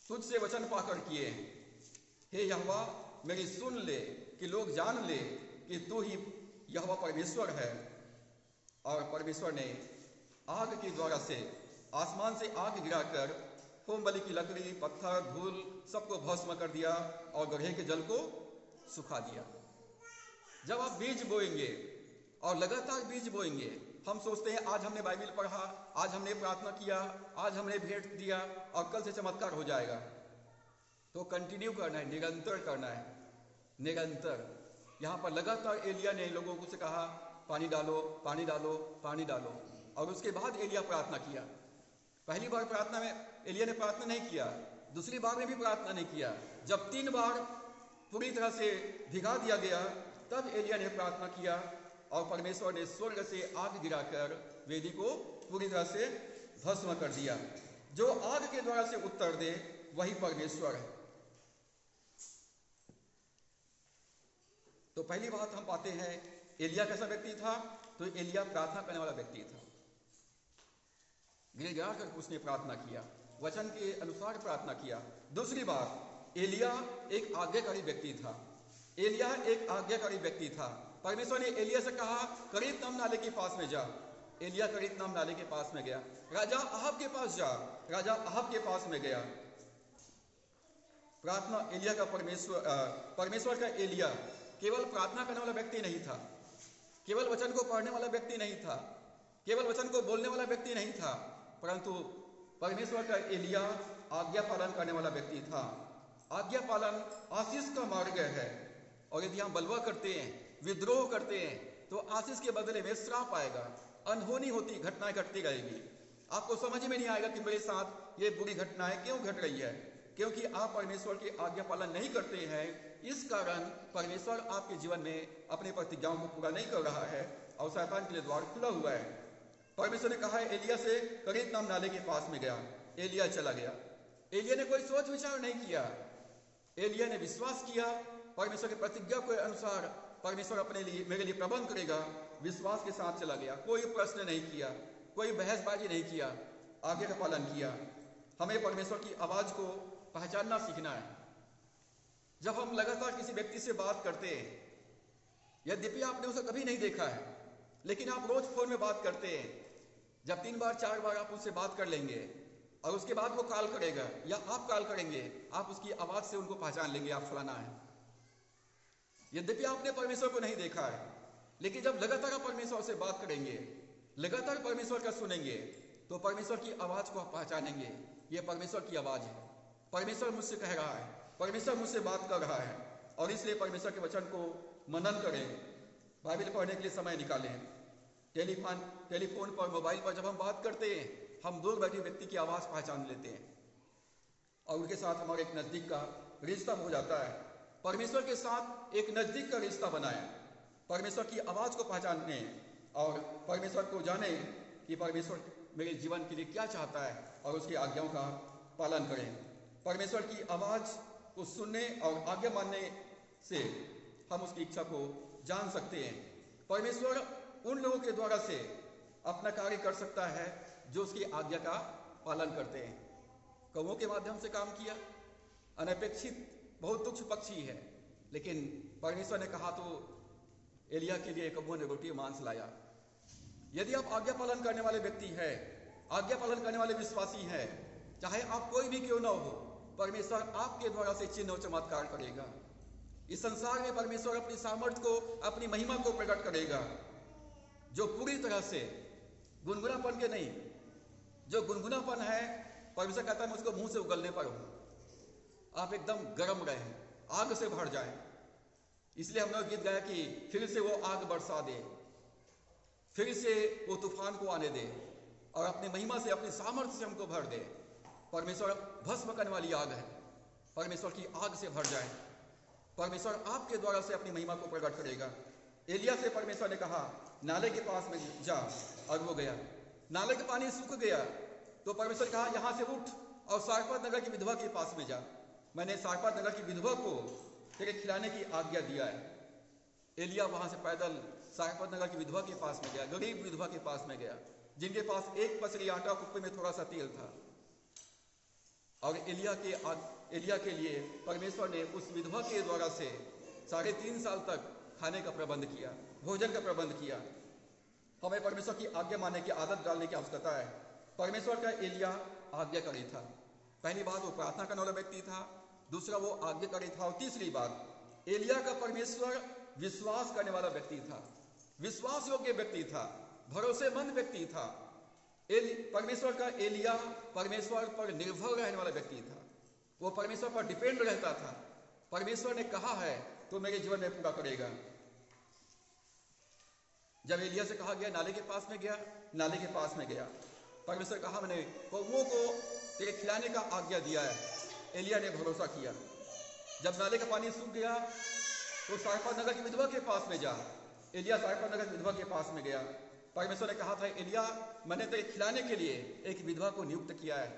तुझसे वचन पाकर किए। हे यहोवा, मेरी सुन ले कि लोग जान ले कि तू ही यहोवा परमेश्वर है। और परमेश्वर ने आग के द्वारा से आसमान से आग गिराकर होम बलि की लकड़ी, पत्थर, धूल सबको भस्म कर दिया और गड्ढे के जल को सुखा दिया। जब आप बीज बोएंगे और लगातार बीज बोएंगे, हम सोचते हैं आज हमने बाइबल पढ़ा, आज हमने प्रार्थना किया, आज हमने भेंट दिया और कल से चमत्कार हो जाएगा। तो कंटिन्यू करना है, निरंतर करना है, निरंतर। यहाँ पर लगातार एलिया ने लोगों को से कहा पानी डालो, पानी डालो, पानी डालो, और उसके बाद एलिया प्रार्थना किया। पहली बार प्रार्थना में एलिया ने प्रार्थना नहीं किया, दूसरी बार में भी प्रार्थना नहीं किया। जब 3 बार पूरी तरह से भिगा दिया गया, तब एलिया ने प्रार्थना किया और परमेश्वर ने स्वर्ग से आग गिराकर वेदी को पूरी तरह से भस्म कर दिया। जो आग के द्वारा से उत्तर दे वही परमेश्वर है। तो पहली बात हम पाते हैं, एलिया कैसा व्यक्ति था? तो एलिया प्रार्थना करने वाला व्यक्ति था। गिड़गिड़ा कर उसने प्रार्थना किया, वचन के अनुसार प्रार्थना किया। दूसरी बात, एलिया एक आज्ञाकारी व्यक्ति था। एलिया एक आज्ञाकारी व्यक्ति था। परमेश्वर ने एलिया से कहा करीतनम नाले के पास में जा। एलिया करीतनम नाले के पास में गया। राजा अहाब के पास जा। राजा अहाब के पास में गया। प्रार्थना एलिया का परमेश्वर का एलिया केवल प्रार्थना करने वाला व्यक्ति नहीं था, केवल वचन को पढ़ने वाला व्यक्ति नहीं था, केवल वचन को बोलने वाला व्यक्ति नहीं था, परंतु परमेश्वर का एलिया आज्ञा पालन करने वाला व्यक्ति था। आज्ञा पालन आशीष का मार्ग है, और यदि हम बलवा करते हैं, विद्रोह करते हैं, तो आशीष के बदले में श्राप आएगा। अनहोनी होती घटनाएं घटती रहेगी। आपको समझ में नहीं आएगा कि मेरे साथ ये बुरी घटनाएं क्यों घट रही है, क्योंकि आप परमेश्वर की आज्ञा पालन नहीं करते हैं। इस कारण परमेश्वर आपके जीवन में अपने प्रतिज्ञाओं को पूरा नहीं कर रहा है और शैतान के लिए द्वार खुला हुआ है। परमेश्वर ने कहा है एलिया से करीतनम नाले के पास में गया। एलिया चला गया। एलिया ने कोई सोच विचार नहीं किया, एलिया ने विश्वास किया। परमेश्वर की प्रतिज्ञा के अनुसार परमेश्वर अपने लिए मेरे लिए प्रबंध करेगा, विश्वास के साथ चला गया। कोई प्रश्न नहीं किया, कोई बहसबाजी नहीं किया, आज्ञा का पालन किया। हमें परमेश्वर की आवाज को पहचानना सीखना है। जब हम लगातार किसी व्यक्ति से बात करते हैं, यद्यपि आपने उसे कभी नहीं देखा है, लेकिन आप रोज फोन में बात करते हैं, जब 3 बार 4 बार आप उससे बात कर लेंगे और उसके बाद वो कॉल करेगा या आप कॉल करेंगे, आप उसकी आवाज से उनको पहचान लेंगे आप फलाना है। यद्यपि आपने परमेश्वर को नहीं देखा है, लेकिन जब लगातार आप परमेश्वर से बात करेंगे, लगातार परमेश्वर का सुनेंगे, तो परमेश्वर की आवाज को आप पहचानेंगे। ये परमेश्वर की आवाज है, परमेश्वर मुझसे कह रहा है, परमेश्वर मुझसे बात कर रहा है। और इसलिए परमेश्वर के वचन को मनन करें, बाइबल पढ़ने के लिए समय निकालें। टेलीफोन पर, मोबाइल पर जब हम बात करते हैं, हम दूर बैठे व्यक्ति की आवाज पहचान लेते हैं और उनके साथ हमारा एक नजदीक का रिश्ता हो जाता है। परमेश्वर के साथ एक नजदीक का रिश्ता बनाएं, परमेश्वर की आवाज को पहचानने और परमेश्वर को जाने कि परमेश्वर मेरे जीवन के लिए क्या चाहता है और उसकी आज्ञाओं का पालन करें। परमेश्वर की आवाज को सुनने और आज्ञा मानने से हम उसकी इच्छा को जान सकते हैं। परमेश्वर उन लोगों के द्वारा से अपना कार्य कर सकता है जो उसकी आज्ञा का पालन करते हैं। कौवों के माध्यम से काम किया, अनपेक्षित बहुत तुच्छ पक्षी है, लेकिन परमेश्वर ने कहा तो एलिया के लिए कौवों ने रोटी मांस लाया। यदि आप आज्ञा पालन करने वाले व्यक्ति हैं, आज्ञा पालन करने वाले विश्वासी हैं, चाहे आप कोई भी क्यों ना हो, परमेश्वर आपके द्वारा से चिन्ह और चमत्कार करेगा। इस संसार में परमेश्वर अपनी सामर्थ्य को, अपनी महिमा को प्रकट करेगा, जो पूरी तरह से गुनगुनापन के नहीं, जो गुनगुनापन है परमेश्वर कहता है मैं उसको मुंह से उगलने पर हूं। आप एकदम गर्म रहे, आग से भर जाए। इसलिए हमने गीत गाया कि फिर से वो आग बरसा दे, फिर से वो तूफान को आने दे और अपनी महिमा से, अपनी सामर्थ्य से हमको भर दे। परमेश्वर भस्म करने वाली आग है, परमेश्वर की आग से भर जाए। परमेश्वर आपके द्वारा से अपनी महिमा को प्रकट करेगा। एलिया से परमेश्वर ने कहा नाले के पास में जा, और वो गया। नाले का पानी सूख गया तो परमेश्वर कहा यहां से उठ और सारपत नगर की विधवा के पास में जा। मैंने सारपत नगर की विधवा को तेरे खिलाने की आज्ञा दिया है। एलिया वहां से पैदल सारपत नगर की विधवा के पास में गया, गरीब विधवा के पास में गया, जिनके पास एक पसरी आटा, कुप्पे में थोड़ा सा तेल था। और एलिया के लिए परमेश्वर ने उस विधवा के द्वारा से 3.5 साल तक खाने का प्रबंध किया, भोजन का प्रबंध किया। हमें परमेश्वर की आज्ञा मानने की आदत डालने की आवश्यकता है। परमेश्वर का एलिया आज्ञाकारी था। पहली बात, वो प्रार्थना करने वाला व्यक्ति था। दूसरा, वो आज्ञाकारी था। और तीसरी बात, एलिया का परमेश्वर विश्वास करने वाला व्यक्ति था, विश्वास योग्य व्यक्ति था, भरोसेमंद व्यक्ति था। परमेश्वर का एलिया परमेश्वर पर निर्भर रहने वाला व्यक्ति था। वो परमेश्वर पर डिपेंड रहता था। परमेश्वर ने कहा है तो मेरे जीवन में पूरा करेगा। जब एलिया से कहा गया नाले के पास में गया, नाले के पास में गया, परमेश्वर कहा मैंने कौवों को तेरे खिलाने का आज्ञा दिया है। एलिया ने भरोसा किया। जब नाले का पानी सूख गया तो सारपत नगर की विधवा के पास में जा। एलिया सारपत नगर की विधवा के पास में गया। परमेश्वर ने कहा था एलिया मैंने तेरे खिलाने के लिए एक विधवा को नियुक्त किया है।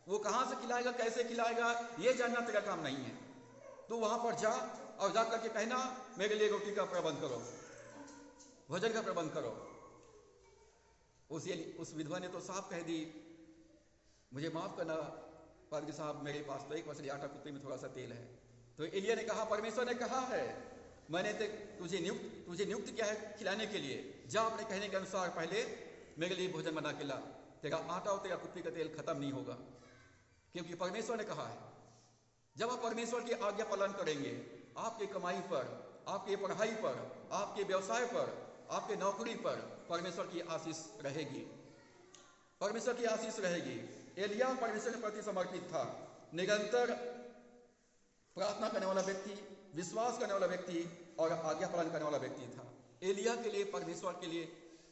वो कहां से खिलाएगा, कैसे खिलाएगा, ये जानना तेरा काम नहीं है। तो वहां पर जा और जा करके कहना मेरे लिए रोटी का प्रबंध करो, भोजन का प्रबंध करो। उस विधवा ने तो साफ कह दी मुझे माफ करना पादरी साहब, मेरे पास तो एक मछली आटा, कुत्ते में थोड़ा सा तेल है। तो एलिया ने कहा परमेश्वर ने कहा है मैंने तुझे नियुक्त किया है खिलाने के लिए। जा अपने कहने के अनुसार पहले मेरे लिए भोजन बना के ला। तेरा आटा और तेरा कुत्ते का तेल खत्म नहीं होगा, क्योंकि परमेश्वर ने कहा है। जब आप परमेश्वर की आज्ञा पालन करेंगे, आपकी कमाई पर, आपकी पढ़ाई पर, आपके व्यवसाय पर, आपके नौकरी पर परमेश्वर की आशीष रहेगी, परमेश्वर की आशीष रहेगी। एलिया परमेश्वर के प्रति समर्पित था, निरंतर प्रार्थना करने वाला व्यक्ति, विश्वास करने वाला व्यक्ति और आज्ञा पालन करने वाला व्यक्ति था। एलिया के लिए परमेश्वर के लिए,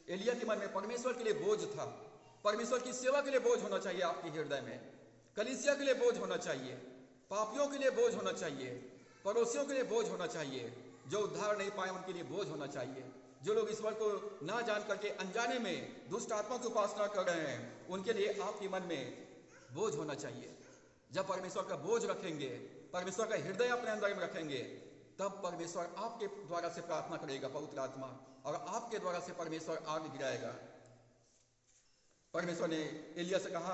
एलिया के मन में परमेश्वर के लिए बोझ था। परमेश्वर की सेवा के लिए बोझ होना चाहिए आपके हृदय में, कलीसिया के लिए बोझ होना चाहिए, पापियों के लिए बोझ होना चाहिए, पड़ोसियों के लिए बोझ होना चाहिए, जो उद्धार नहीं पाए उनके लिए बोझ होना चाहिए, जो लोग ईश्वर को ना जान करके अनजाने में दुष्ट आत्मा की उपासना कर रहे हैं, उनके लिए आपके मन में बोझ होना चाहिए। जब परमेश्वर का बोझ रखेंगे, परमेश्वर का हृदय अपने अंदर में रखेंगे, तब परमेश्वर आपके द्वारा से प्रार्थना करेगा पवित्र आत्मा, और आपके द्वारा से परमेश्वर आग गिराएगा। परमेश्वर ने एलिया से कहा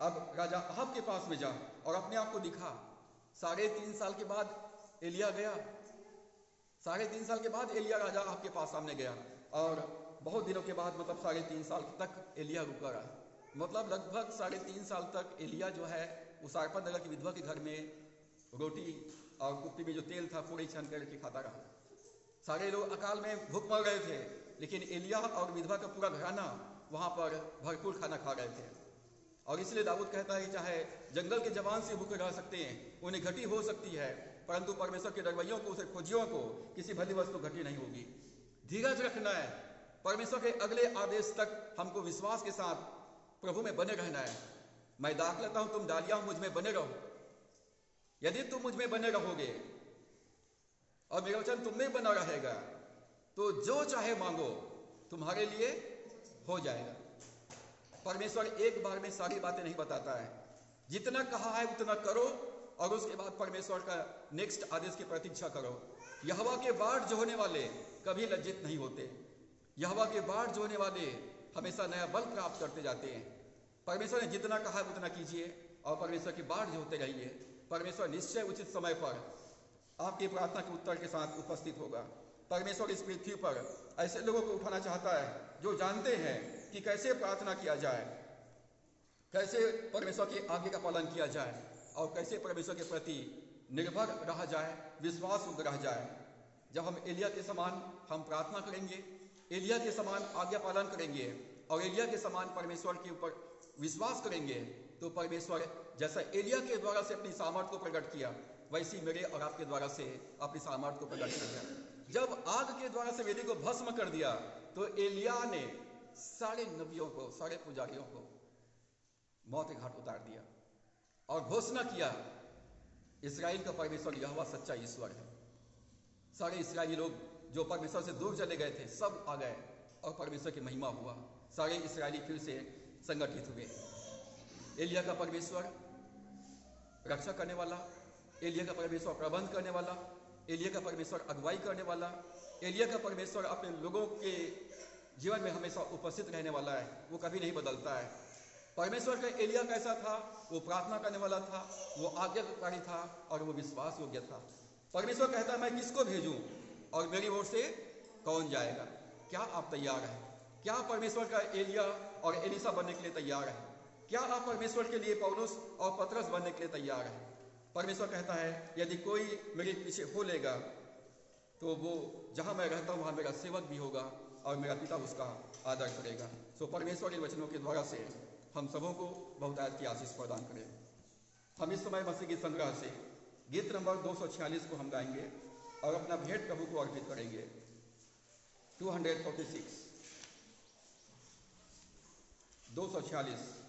अब राजा अहाब के पास में जा और अपने आप को दिखा। 3.5 साल के बाद एलिया गया। 3.5 साल के बाद एलिया राजा अहाब के पास सामने गया, और बहुत दिनों के बाद, मतलब 3.5 साल तक एलिया रुका रहा। मतलब लगभग 3.5 साल तक एलिया जो है उस सारपत नगर की विधवा के घर में रोटी और कुप्पी में जो तेल था पूरी छान करके खाता रहा। सारे लोग अकाल में भूख मर रहे थे, लेकिन एलिया और विधवा का पूरा घराना वहां पर भरपूर खाना खा रहे थे। और इसलिए दाऊद कहता है चाहे जंगल के जवान से भूखे रह सकते हैं, उन्हें घटी हो सकती है, परंतु परमेश्वर के डरवैयों को, उसे खोजियों को किसी भली वस्तु घटी नहीं होगी। धीरज रखना है। परमेश्वर के अगले आदेश तक हमको विश्वास के साथ प्रभु में बने रहना है। मैं दाख लेता हूं, तुम डालियां, मुझ में बने रहो। यदि तुम मुझ में बने रहोगे और मेरा वचन तुम में बना रहेगा, तो जो चाहे मांगो तुम्हारे लिए हो जाएगा। परमेश्वर एक बार में सारी बातें नहीं बताता है। जितना कहा है उतना करो, और उसके बाद परमेश्वर का नेक्स्ट आदेश की प्रतीक्षा करो। यहोवा के बाट जोहने वाले कभी लज्जित नहीं होते। यहोवा के बाट जोहने वाले हमेशा नया बल प्राप्त करते जाते हैं। परमेश्वर ने जितना कहा है उतना कीजिए, और परमेश्वर की बाट जोहते रहिए। परमेश्वर निश्चय उचित समय पर आपकी प्रार्थना के उत्तर के साथ उपस्थित होगा। परमेश्वर इस पृथ्वी पर ऐसे लोगों को उठाना चाहता है जो जानते हैं कि कैसे प्रार्थना किया जाए, कैसे परमेश्वर के आज्ञा का पालन किया जाए, और कैसे परमेश्वर के प्रति निर्भर रहा जाए, विश्वास रह जाए। जब हम एलिया के समान हम प्रार्थना करेंगे, एलिया के समान आज्ञा पालन करेंगे, और एलिया के समान परमेश्वर के ऊपर विश्वास करेंगे, तो परमेश्वर जैसा एलिया के द्वारा से अपनी सामर्थ को प्रकट किया, वैसी मेरे और आपके द्वारा से अपनी सामर्थ को प्रकट किया। जब आग के द्वारा से वेदी को भस्म कर दिया, तो एलिया ने सारे नबियों को, सारे पुजारियों को मौत के घाट उतार दिया और घोषणा किया इस्राएल का परमेश्वर यहोवा सच्चा ईश्वर है। सारे इस्राएली लोग जो परमेश्वर से दूर चले गए थे सब आ गए, और परमेश्वर की महिमा हुआ। सारे इस्राएली फिर से संगठित हुए। एलिया का परमेश्वर रक्षा करने वाला, एलिया का परमेश्वर प्रबंध करने वाला, एलिया का परमेश्वर अगुवाई करने वाला, एलिया का परमेश्वर अपने लोगों के जीवन में हमेशा उपस्थित रहने वाला है। वो कभी नहीं बदलता है। परमेश्वर का एलिया कैसा था? वो प्रार्थना करने वाला था, वो आज्ञाकारी था, और वो विश्वास योग्य था। परमेश्वर कहता है मैं किसको भेजूं और मेरी ओर से कौन जाएगा? क्या आप तैयार हैं? क्या आप परमेश्वर का एलिया और एलिसा बनने के लिए तैयार हैं? क्या आप परमेश्वर के लिए पौलुस और पतरस बनने के लिए तैयार हैं? परमेश्वर कहता है यदि कोई मेरे पीछे हो लेगा तो वो जहाँ मैं रहता हूँ वहाँ मेरा सेवक भी होगा और मेरा पिता उसका आदर करेगा। सो परमेश्वर के वचनों के द्वारा से हम सबों को बहुतायत की आशीष प्रदान करें। हम इस समय मसीह की संग्रह से गीत नंबर 246 को हम गाएंगे और अपना भेंट प्रभु को अर्पित करेंगे। 246 246